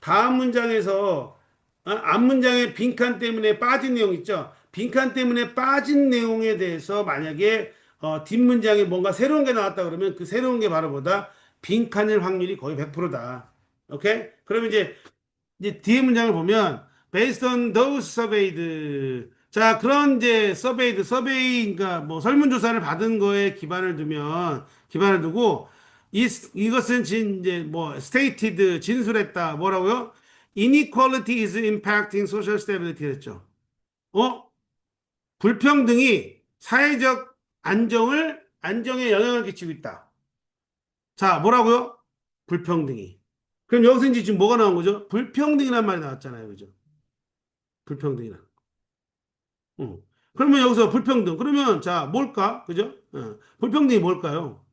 다음 문장에서 앞 문장의 빈칸 때문에 빠진 내용 있죠. 빈칸 때문에 빠진 내용에 대해서 만약에 뒷 문장에 뭔가 새로운 게 나왔다 그러면 그 새로운 게 바로 보다 빈칸일 확률이 거의 100%다. 오케이? 그러면 이제 뒤에 문장을 보면 based on those surveyed 자 그런 이제 서베이 그러니까 뭐 설문조사를 받은 거에 기반을 두고 이것은 이제 뭐 stated 진술했다 뭐라고요? Inequality is impacting social stability 했죠. 어? 불평등이 사회적 안정에 영향을 끼치고 있다. 자 뭐라고요? 불평등이. 그럼 여기서 이제 지금 뭐가 나온 거죠? 불평등이란 말이 나왔잖아요. 그죠? 불평등이란. 어. 그러면 여기서 불평등. 그러면 자, 뭘까? 그죠? 불평등이 뭘까요?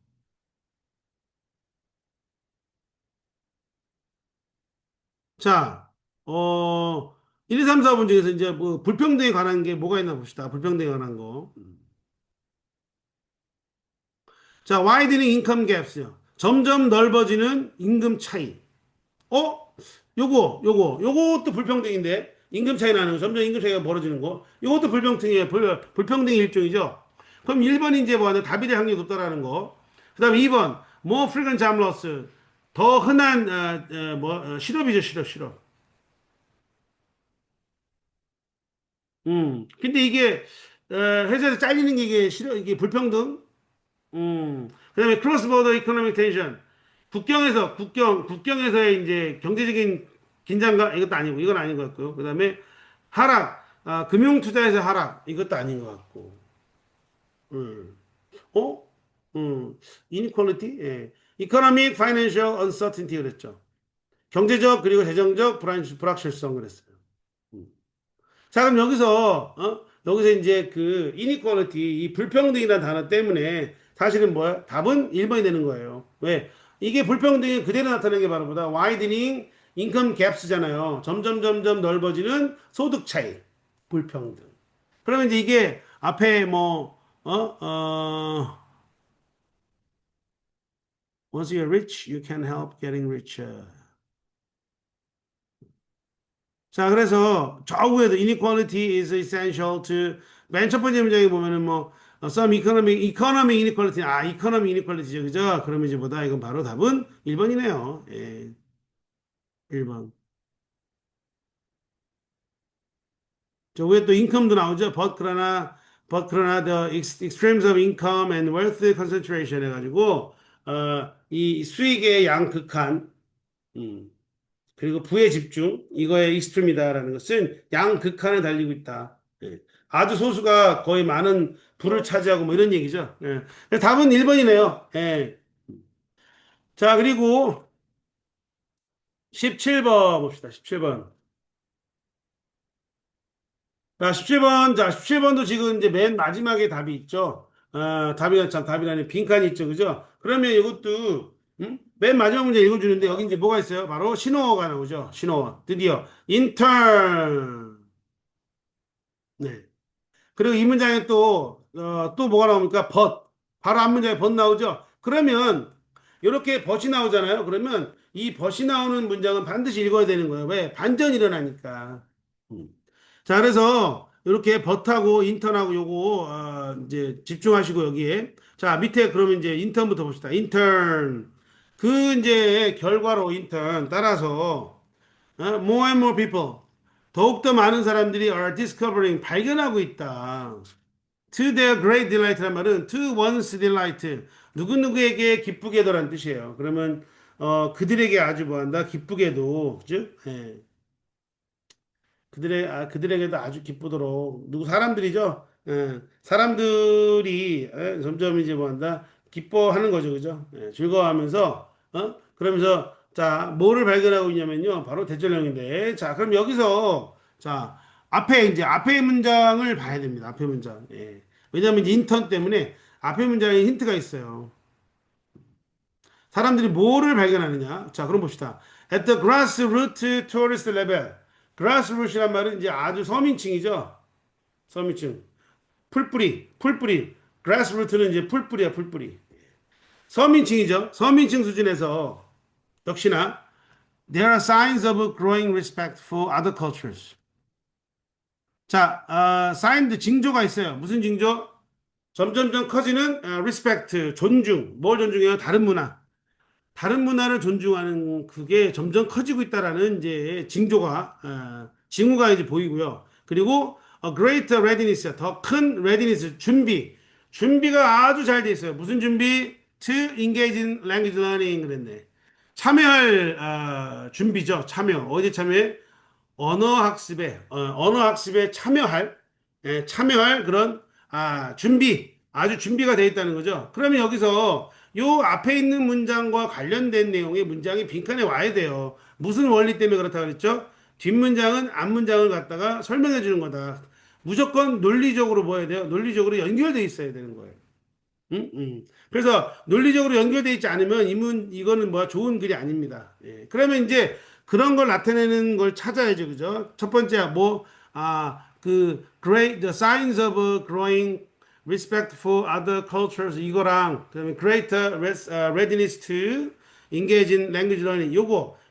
자, 1, 2, 3, 4번 중에서 이제 뭐 불평등에 관한 게 뭐가 있나 봅시다. 불평등에 관한 거. 자, widening income gaps요. 점점 넓어지는 임금 차이. 어? 요것도 불평등인데 임금 차이 나는 거 점점 임금 차이가 벌어지는 거 요것도 불평등이에요 불평등의 일종이죠 그럼 1번 이제 뭐하냐 답이 될 확률이 높다라는 거그 다음에 2번 more frequent job loss 더 흔한 실업이죠 실업 근데 이게, 회사에서 잘리는 게 이게 싫어, 이게 불평등? 그다음에 크로스 보더 이코노믹 텐션. 국경에서의 이제 경제적인 긴장감, 이것도 아니고, 이건 아닌 것 같고요. 그다음에 하락, 금융 투자에서 하락, 이것도 아닌 것 같고. 음. 어? inequality? 예. economic financial uncertainty 그랬죠. 경제적 그리고 재정적 불확실성 그랬어요. 음. 자, 그럼 여기서 이제 그 inequality, 이 불평등이라는 단어 때문에 사실은 뭐야? 답은 1번이 되는 거예요. 왜? 이게 불평등이 그대로 나타나는 게 바로 보다 widening income gaps잖아요. 점점 넓어지는 소득 차이. 불평등. 그러면 이제 이게 앞에 once you're rich, you can help getting richer. 자, 그래서 좌우에도 inequality is essential to 맨 첫 번째 문장에 보면은 some economic inequality economic inequality죠, 그죠? 그러면 이제 보다 이건 바로 답은 1번이네요. 예, 1번. 저 위에 또 income도 나오죠. but 그러나 the extremes of income and wealth concentration 해가지고 이 수익의 양극한 음, 그리고 부의 집중, 이거의 익스트림이다라는 것은 양극한에 달리고 있다. 예. 아주 소수가 거의 많은 부를 차지하고 뭐 이런 얘기죠. 예. 그래서 답은 1번이네요. 예. 자, 그리고 17번 봅시다. 17번. 자, 17번. 자, 17번도 지금 이제 맨 마지막에 답이 있죠. 답이라는 빈칸이 있죠. 그죠? 그러면 이것도, 맨 마지막 문제 읽어주는데 여기 이제 뭐가 있어요? 바로 신호어가 나오죠. 신호어. 드디어. intern. 네. 그리고 이 문장에 또 뭐가 나옵니까? but. 바로 앞 문장에 but 나오죠? 그러면, 이렇게 but이 나오잖아요? 그러면 이 but이 나오는 문장은 반드시 읽어야 되는 거예요. 왜? 반전이 일어나니까. 음. 자, 그래서 이렇게 but하고 intern하고 요거, 이제 집중하시고 여기에. 자, 밑에 그러면 이제 intern부터 봅시다. intern. 그 이제 결과로 intern 따라서, more and more people. 더욱더 많은 사람들이 are discovering, 발견하고 있다. To their great delight란 말은 to one's delight. 누구누구에게 기쁘게도란 뜻이에요. 그러면, 그들에게 아주 뭐한다? 기쁘게도. 그죠? 예. 그들에게도 아주 기쁘도록 누구 사람들이죠. 예, 사람들이 점점 이제 뭐한다 기뻐하는 거죠, 그죠? 예, 즐거워하면서 그러면서 자 뭐를 발견하고 있냐면요, 바로 대절령인데 자 그럼 여기서 자 앞에 문장을 봐야 됩니다. 앞에 문장. 예. 왜냐하면 이제 인턴 때문에 앞에 문장에 힌트가 있어요. 사람들이 뭐를 발견하느냐? 자, 그럼 봅시다. At the grassroots tourist level. grassroots란 말은 이제 아주 서민층이죠. 서민층. 풀뿌리. grassroot는 이제 풀뿌리야, 풀뿌리. 서민층이죠. 서민층 수준에서 역시나 there are signs of growing respect for other cultures. 자, signed 징조가 있어요. 무슨 징조? 점점점 커지는 respect, 존중. 뭘 존중해요? 다른 문화. 다른 문화를 존중하는 그게 점점 커지고 있다라는 이제 징후가 이제 보이고요. 그리고 greater readiness, 더 큰 readiness, 준비가 아주 잘 돼 있어요. 무슨 준비? To engage in language learning 그랬네. 참여할 준비죠. 어디 참여해? 언어 학습에 참여할 그런 아주 준비가 되어 있다는 거죠. 그러면 여기서 요 앞에 있는 문장과 관련된 내용의 문장이 빈칸에 와야 돼요. 무슨 원리 때문에 그렇다 그랬죠? 뒷문장은 앞문장을 갖다가 설명해 주는 거다. 무조건 논리적으로 뭐 해야 돼요? 논리적으로 연결돼 있어야 되는 거예요. 응? 응. 그래서 논리적으로 연결되어 있지 않으면 이거는 뭐야 좋은 글이 아닙니다. 예. 그러면 이제 그런 걸 나타내는 걸 찾아야죠, 그죠? 첫 번째 the signs of growing respect for other cultures 이거랑 그다음에 greater readiness to engage in language learning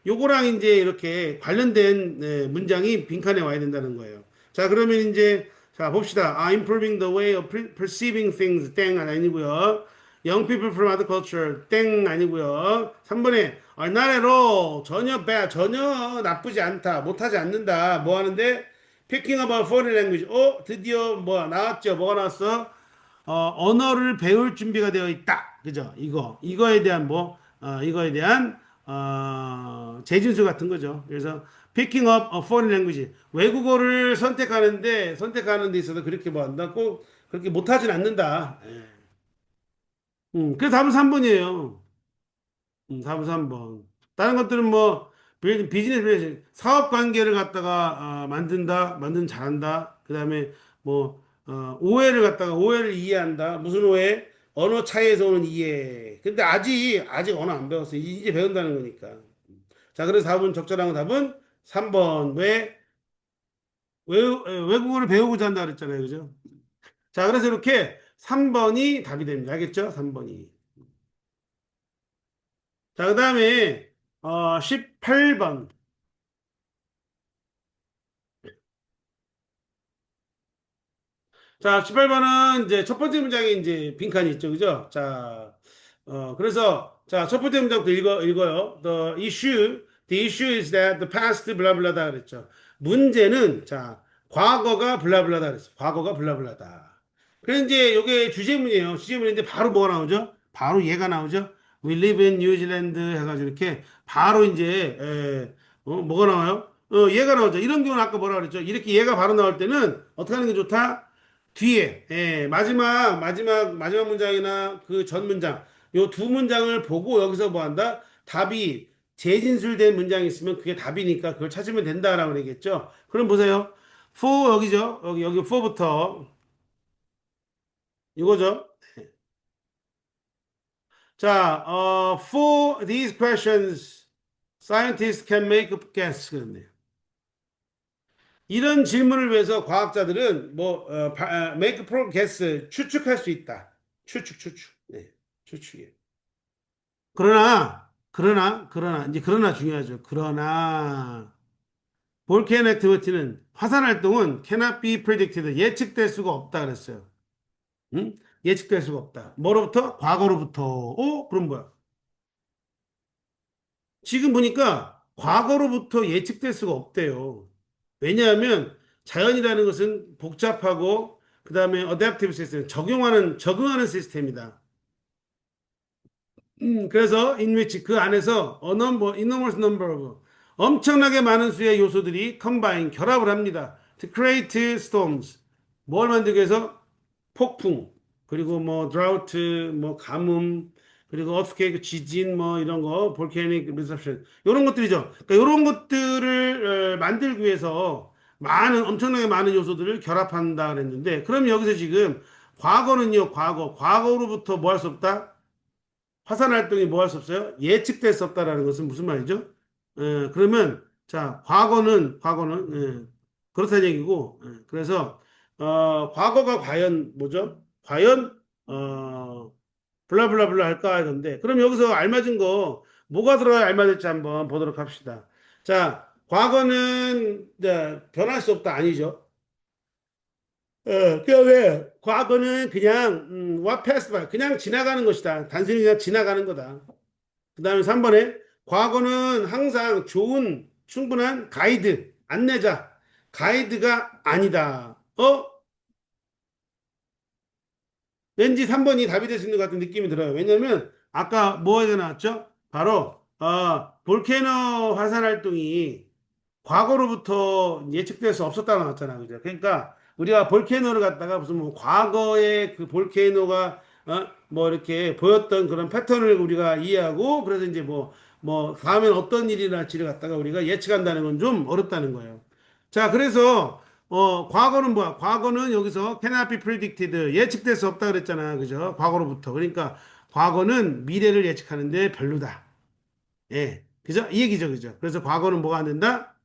요거랑 이제 이렇게 관련된 문장이 빈칸에 와야 된다는 거예요. 자, 그러면 이제 자, 봅시다. improving the way of perceiving things 땡 아니고요. Young people from other culture 땡 아니고요. 3번에 not at all 전혀 나쁘지 않다. 못하지 않는다. 뭐 하는데 Picking up a foreign language. 드디어 뭐 나왔죠? 뭐가 나왔어? 언어를 배울 준비가 되어 있다. 그죠? 이거에 대한 이거에 대한, 재진수 같은 거죠. 그래서, picking up a foreign language. 외국어를 선택하는 데 있어서 그렇게 뭐 한다. 꼭 그렇게 못하진 않는다. 예. 그래서 답은 3번이에요. 4번, 3번. 다른 것들은 뭐, 비즈니스, 사업 관계를 갖다가, 잘한다. 그 다음에 뭐, 오해를 이해한다. 무슨 오해? 언어 차이에서 오는 이해. 근데 아직 언어 안 배웠어. 이제 배운다는 거니까. 자, 그래서 답은, 적절한 답은 3번. 외국어를 배우고자 한다 그랬잖아요. 그죠? 자, 그래서 이렇게 3번이 답이 됩니다. 알겠죠? 3번이. 자, 그 다음에, 18번. 자, 18번은 이제 첫 번째 문장에 이제 빈칸이 있죠. 그죠? 자, 그래서, 첫 번째 문장부터 읽어요. The issue is that the past 블라블라다 그랬죠. 문제는, 자, 과거가 블라블라다 그랬어. 과거가 블라블라다. 그래서 이제 이게 주제문이에요. 주제문인데 바로 뭐가 나오죠? 바로 얘가 나오죠? We live in New Zealand 해가지고 이렇게 바로 이제, 뭐가 나와요? 얘가 나오죠. 이런 경우는 아까 뭐라 그랬죠? 이렇게 얘가 바로 나올 때는 어떻게 하는 게 좋다? 뒤에 마지막 문장이나 그 전 문장 요 두 문장을 보고 여기서 뭐 한다? 답이 재진술된 문장이 있으면 그게 답이니까 그걸 찾으면 된다라고 그러겠죠. 그럼 보세요. for 여기죠. 여기 for부터 이거죠. 자, for these questions scientists can make a guess 그랬네요. 이런 질문을 위해서 과학자들은 make a guess 추측할 수 있다. 추측. 네, 추측이에요. 이제 그러나 중요하죠. 그러나, 볼케인 액티비티는 화산 활동은 cannot be predicted. 예측될 수가 없다 그랬어요. 응? 예측될 수가 없다. 뭐로부터? 과거로부터. 그럼 뭐야? 지금 보니까 과거로부터 예측될 수가 없대요. 왜냐하면 자연이라는 것은 복잡하고, 그 다음에 어댑티브 시스템, 적응하는 시스템이다. 그래서 in which 그 안에서 enormous number of 엄청나게 많은 수의 요소들이 결합을 합니다. To create storms. 뭘 만들기 위해서? 폭풍. 그리고 뭐 drought, 뭐 가뭄, 그리고 earthquake, 지진 뭐 이런 거, volcanic eruption. 이런 것들이죠. 그러니까 이런 것들을 만들기 위해서 엄청나게 많은 요소들을 결합한다 그랬는데 그럼 여기서 지금 과거는요, 과거로부터 뭐 할 수 없다? 화산 활동이 뭐 할 수 없어요? 예측될 수 없다라는 것은 무슨 말이죠? 그러면 자 과거는 그렇다는 얘기고 그래서 과거가 과연 뭐죠? 과연 블라블라블라 할까 이건데 그럼 여기서 알맞은 거 뭐가 들어야 알맞을지 한번 보도록 합시다. 자 과거는 변할 수 없다 아니죠? 그다음에 과거는 그냥 what passed by 그냥 지나가는 것이다. 단순히 그냥 지나가는 거다. 그 다음에 3번에 과거는 항상 좋은 충분한 가이드가 아니다. 왠지 3번이 답이 될 수 있는 것 같은 느낌이 들어요. 왜냐면 아까 뭐가 나왔죠? 바로 볼케이노 화산 활동이 과거로부터 예측될 수 없었다고 나왔잖아. 그죠? 그러니까 우리가 볼케이노를 갖다가 무슨 뭐 과거에 그 볼케이노가 뭐 이렇게 보였던 그런 패턴을 우리가 이해하고 그래서 이제 다음엔 어떤 일이 날지를 갖다가 우리가 예측한다는 건 좀 어렵다는 거예요. 자, 그래서 과거는 뭐야? 과거는 여기서 cannot be predicted. 예측될 수 없다 그랬잖아. 그죠? 과거로부터. 그러니까 과거는 미래를 예측하는데 별로다. 예. 그죠? 이 얘기죠. 그죠? 그래서 과거는 뭐가 안 된다?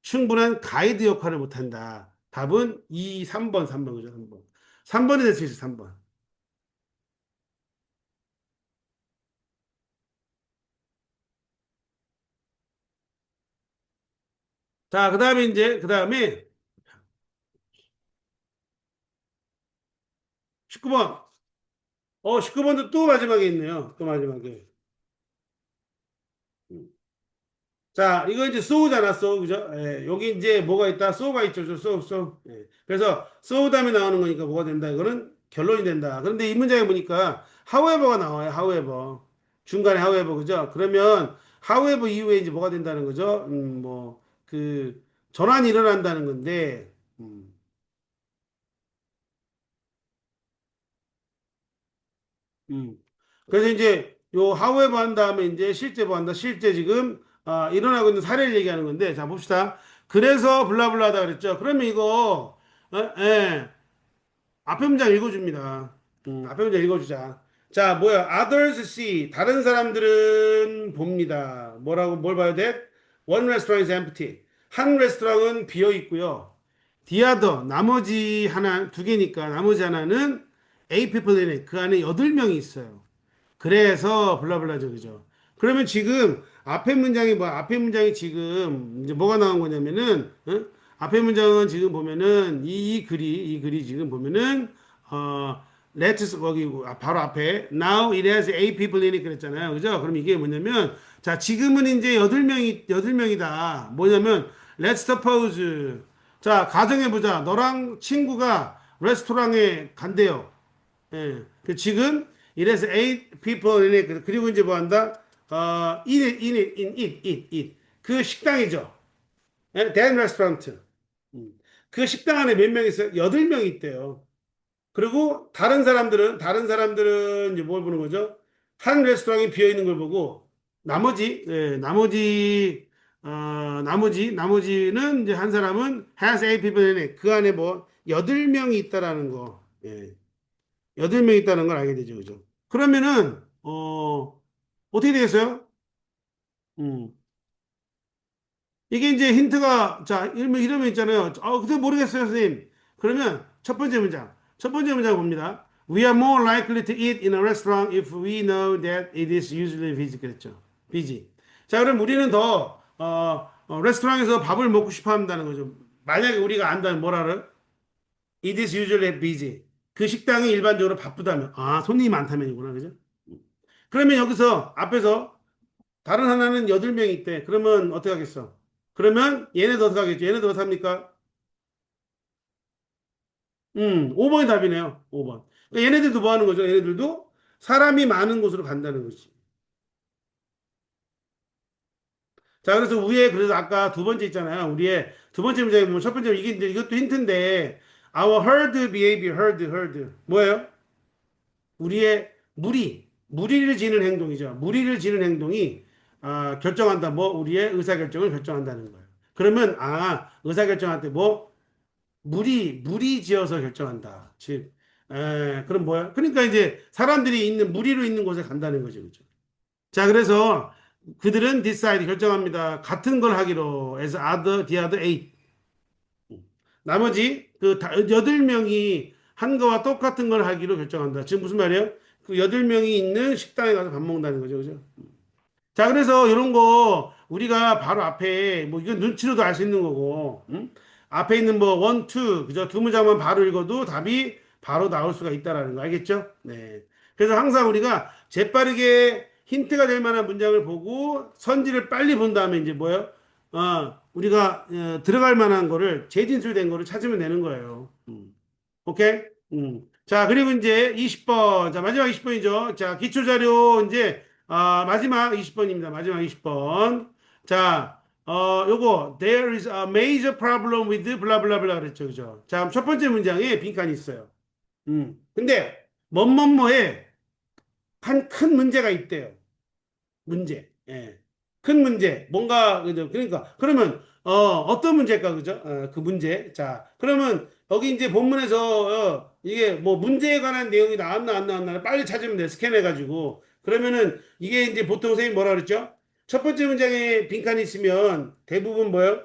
충분한 가이드 역할을 못한다. 답은 3번 그죠? 3번. 3번이 될 수 있어, 3번. 자, 그 다음에 19번. 19번도 또 마지막에 있네요. 또 마지막에. 자, 이거 이제 so잖아, so, 그죠? 예, 여기 이제 뭐가 있다? so가 있죠, so, so. 예. 그래서 so 다음에 나오는 거니까 뭐가 된다? 이거는 결론이 된다. 그런데 이 문장에 보니까 however가 나와요, however. 중간에 however, 그죠? 그러면 however 이후에 이제 뭐가 된다는 거죠? 전환이 일어난다는 건데, 음, 음. 그래서 이제 요 however 한 다음에 이제 실제 뭐 한다? 실제 지금, 일어나고 있는 사례를 얘기하는 건데, 자, 봅시다. 그래서 블라블라다 그랬죠. 그러면 이거, 예, 앞에 문장 읽어줍니다. 앞에 문장 읽어주자. 자, 뭐야? Others see. 다른 사람들은 봅니다. 뭐라고, 뭘 봐야 돼? One restaurant is empty. 한 레스토랑은 비어 있고요. The other, 나머지 하나, 두 개니까 나머지 하나는 eight people in it. 그 안에 여덟 명이 있어요. 그래서 블라블라 저기죠. 그러면 지금 앞에 문장이 뭐 앞에 문장이 지금 이제 뭐가 나온 거냐면은 앞에 문장은 지금 보면은 이 글이 지금 보면은 let's 거기 바로 앞에 now it has eight people in it 그랬잖아요. 그죠? 그럼 이게 뭐냐면 자, 지금은 이제 여덟 명이다. 뭐냐면 let's suppose 자, 가정해 보자. 너랑 친구가 레스토랑에 간대요. 예. 그 지금 이래서 eight people in it 그리고 이제 뭐 한다? in it. 그 식당이죠. 예? That restaurant. 그 식당 안에 몇 명 있어요? 여덟 명 있대요. 그리고 다른 사람들은 이제 뭘 보는 거죠? 한 레스토랑이 비어 있는 걸 보고 나머지는 이제 한 사람은 has eight people in it. 그 안에 뭐 여덟 명이 있다라는 거. 예. 여덟 명 있다는 걸 알게 되죠, 그죠? 그러면은 어떻게 되겠어요? 음. 이게 이제 힌트가 자 이러면 있잖아요. 그때 모르겠어요, 선생님. 그러면 첫 번째 문장 봅니다. We are more likely to eat in a restaurant if we know that it is usually busy 그랬죠. busy. 자, 그럼 우리는 더 레스토랑에서 밥을 먹고 싶어 한다는 거죠. 만약에 우리가 안다면 뭐라를? It is usually busy. 그 식당이 일반적으로 바쁘다면, 손님이 많다면이구나, 그죠? 그러면 여기서 앞에서 다른 하나는 여덟 명이 있대. 그러면 어떻게 하겠어? 그러면 얘네도 어떻게 하겠죠? 얘네도 어떻게 합니까? 5번이 답이네요. 5번. 그러니까 얘네들도 뭐 하는 거죠? 얘네들도 사람이 많은 곳으로 간다는 거지. 자, 그래서 아까 두 번째 있잖아요. 우리의 두 번째 문제에 보면 첫 번째 이게 이제 이것도 힌트인데 our herd behavior, herd. 뭐예요? 우리의 무리를 지는 행동이죠. 무리를 지는 행동이 결정한다. 뭐 우리의 의사결정을 결정한다는 거예요. 그러면 의사결정할 때 뭐 무리 지어서 결정한다. 즉 그럼 뭐야? 그러니까 이제 사람들이 있는 무리로 있는 곳에 간다는 거죠. 그죠? 자, 그래서 그들은 decide 결정합니다. 같은 걸 하기로 as the other eight. 나머지 그 여덟 명이 한 거와 똑같은 걸 하기로 결정한다. 지금 무슨 말이에요? 그 여덟 명이 있는 식당에 가서 밥 먹는다는 거죠. 그죠? 자, 그래서 이런 거 우리가 바로 앞에 뭐 이건 눈치로도 알 수 있는 거고, 앞에 있는 뭐 원, 투, 그죠? 두 문장만 바로 읽어도 답이 바로 나올 수가 있다라는 거 알겠죠? 네. 그래서 항상 우리가 재빠르게 힌트가 될 만한 문장을 보고 선지를 빨리 본 다음에 이제 뭐예요? 우리가 들어갈 만한 거를 재진술된 거를 찾으면 되는 거예요. 오케이? 자, 그리고 이제 20번. 자, 마지막 20번이죠. 자, 기초자료 이제, 마지막 20번입니다. 마지막 20번. 자, 요거, there is a major problem with blah blah blah 그랬죠. 그죠? 자, 첫 번째 문장에 빈칸이 있어요. 근데, 뭐뭐뭐에 한 큰 문제가 있대요. 문제. 예. 큰 문제. 뭔가, 그죠? 그러니까, 그러면, 어떤 문제일까, 그죠? 그 문제. 자, 그러면, 거기 이제 본문에서, 이게 뭐 문제에 관한 내용이 나왔나, 안 나왔나, 빨리 찾으면 돼. 스캔해가지고. 그러면은, 이게 이제 보통 선생님 뭐라 그랬죠? 첫 번째 문장에 빈칸이 있으면 대부분 뭐요?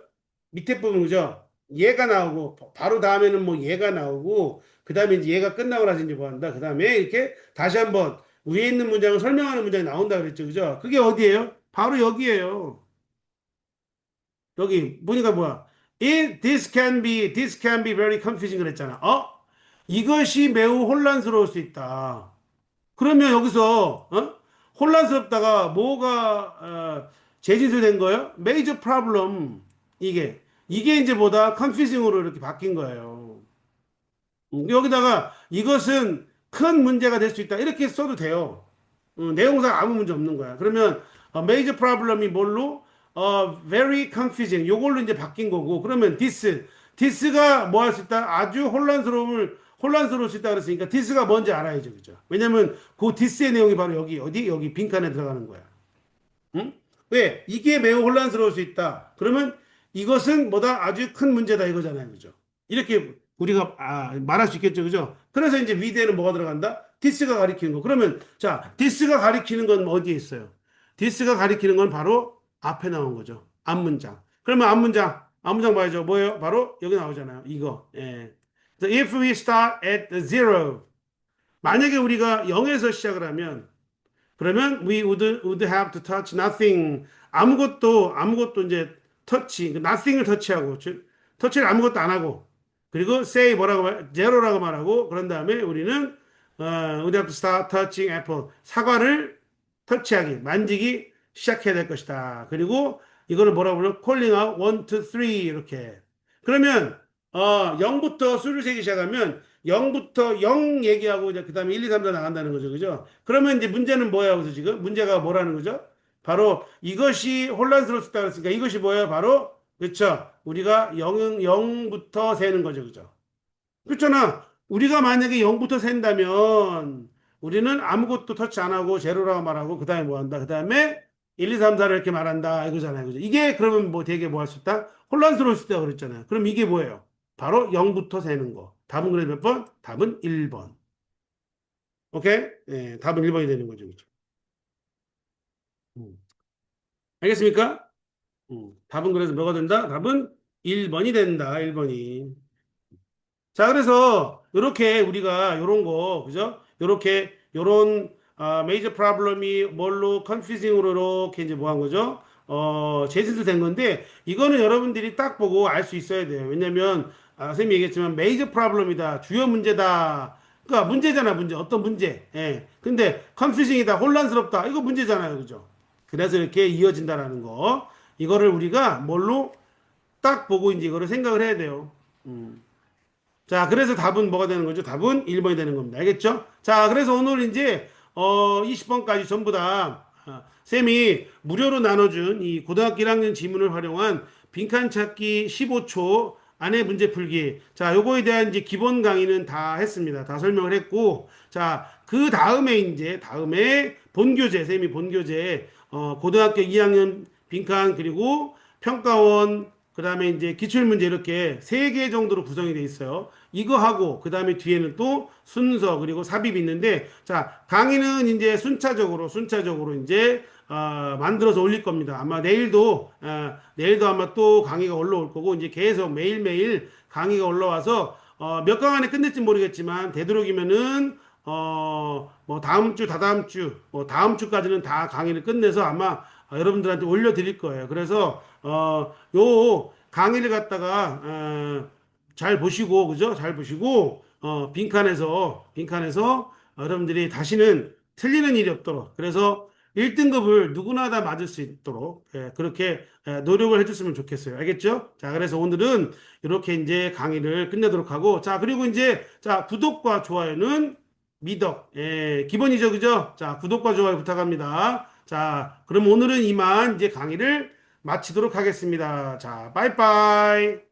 밑에 부분, 그죠? 얘가 나오고, 바로 다음에는 뭐 얘가 나오고, 그 다음에 이제 얘가 끝나고 나서 이제 뭐 한다. 그 다음에 이렇게 다시 한번 위에 있는 문장을 설명하는 문장이 나온다 그랬죠. 그죠? 그게 어디예요? 바로 여기에요. 여기 보니까 뭐야? This can be very confusing 그랬잖아. 이것이 매우 혼란스러울 수 있다. 그러면 여기서 혼란스럽다가 뭐가 재진술된 거예요. major problem. 이게 이제 보다 confusing으로 이렇게 바뀐 거예요. 여기다가 이것은 큰 문제가 될 수 있다. 이렇게 써도 돼요. 내용상 아무 문제 없는 거야. 그러면 major problem이 뭘로? very confusing. 요걸로 이제 바뀐 거고. 그러면 this가 뭐 할 수 있다? 아주 혼란스러울 수 있다 그랬으니까 this가 뭔지 알아야죠. 그죠? 왜냐면 그 this의 내용이 바로 여기 어디? 여기 빈칸에 들어가는 거야. 응? 왜? 이게 매우 혼란스러울 수 있다. 그러면 이것은 뭐다? 아주 큰 문제다 이거잖아요. 그죠? 이렇게 우리가 말할 수 있겠죠. 그죠? 그래서 이제 위대에는 뭐가 들어간다? 디스가 가리키는 거. 그러면 자, 디스가 가리키는 건 어디에 있어요? 디스가 가리키는 건 바로 앞에 나온 거죠. 앞문장. 그러면 앞문장 봐야죠. 뭐예요? 바로 여기 나오잖아요. 이거. 예. So if we start at zero, 만약에 우리가 0에서 시작을 하면 그러면 we would have to touch nothing. 아무것도 이제 nothing을 터치하고, 터치를 아무것도 안 하고, 그리고 say zero라고 말하고, 그런 다음에 우리는, we have to start touching apple. 사과를 만지기 시작해야 될 것이다. 그리고 이거를 뭐라고 불러? calling out 1, 2, 3 이렇게. 그러면 0부터 수를 세기 시작하면 0부터 0 얘기하고 이제 그다음에 1, 2, 3, 4 나간다는 거죠. 그죠? 그러면 이제 문제는 뭐야? 그래서 지금 문제가 뭐라는 거죠? 바로 이것이 혼란스럽다 그랬으니까 이것이 뭐예요? 바로 그렇죠. 우리가 0부터 세는 거죠. 그죠? 그렇잖아. 우리가 만약에 0부터 센다면 우리는 아무것도 터치 안 하고 제로라고 말하고 그다음에 뭐 한다. 그다음에 1, 2, 3, 4를 이렇게 말한다. 이거잖아요. 그죠? 이게 그러면 뭐 되게 뭐 할 수 있다? 혼란스러울 수 있다 그랬잖아요. 그럼 이게 뭐예요? 바로 0부터 세는 거. 답은 그래 몇 번? 답은 1번. 오케이? 예, 답은 1번이 되는 거죠. 그죠? 음. 알겠습니까? 답은 그래서 뭐가 된다? 답은 1번이 된다. 1번이. 자, 그래서 이렇게 우리가 요런 거, 그죠? 요렇게 요런 메이저 프로블럼이 뭘로 컨퓨징으로 이렇게 이제 뭐 한 거죠? 제시도 된 건데 이거는 여러분들이 딱 보고 알 수 있어야 돼요. 왜냐면 선생님이 얘기했지만 메이저 프로블럼이다. 주요 문제다. 그러니까 문제잖아, 문제. 어떤 문제. 예. 근데 컨퓨징이다. 혼란스럽다. 이거 문제잖아요. 그죠? 그래서 이렇게 이어진다라는 거. 이거를 우리가 뭘로 딱 보고 이제 이거를 생각을 해야 돼요. 음. 자, 그래서 답은 뭐가 되는 거죠? 답은 1번이 되는 겁니다. 알겠죠? 자, 그래서 오늘 이제 20번까지 전부 다 쌤이 무료로 나눠준 이 고등학교 1학년 지문을 활용한 빈칸 찾기 15초 안에 문제 풀기. 자, 요거에 대한 이제 기본 강의는 다 했습니다. 다 설명을 했고, 자, 그 다음에 본교재, 쌤이 본교재, 고등학교 2학년 빈칸 그리고 평가원 그 다음에 이제 기출문제 이렇게 세 개 정도로 구성이 돼 있어요. 이거 하고 그 다음에 뒤에는 또 순서 그리고 삽입이 있는데 자 강의는 이제 순차적으로 이제 만들어서 올릴 겁니다. 아마 내일도 아마 또 강의가 올라올 거고 이제 계속 매일매일 강의가 올라와서 몇 강 안에 끝낼지 모르겠지만 되도록이면은 뭐 다음 주 다다음 주뭐 다음 주까지는 다 강의를 끝내서 아마 여러분들한테 올려드릴 거예요. 그래서 요 강의를 갖다가 잘 보시고 그죠? 잘 보시고 빈칸에서 여러분들이 다시는 틀리는 일이 없도록 그래서 1등급을 누구나 다 맞을 수 있도록 그렇게 노력을 해줬으면 좋겠어요. 알겠죠? 자, 그래서 오늘은 이렇게 이제 강의를 끝내도록 하고 자, 그리고 이제 자, 구독과 좋아요는 미덕 기본이죠. 그죠? 자, 구독과 좋아요 부탁합니다. 자, 그럼 오늘은 이만 이제 강의를 마치도록 하겠습니다. 자, 빠이빠이.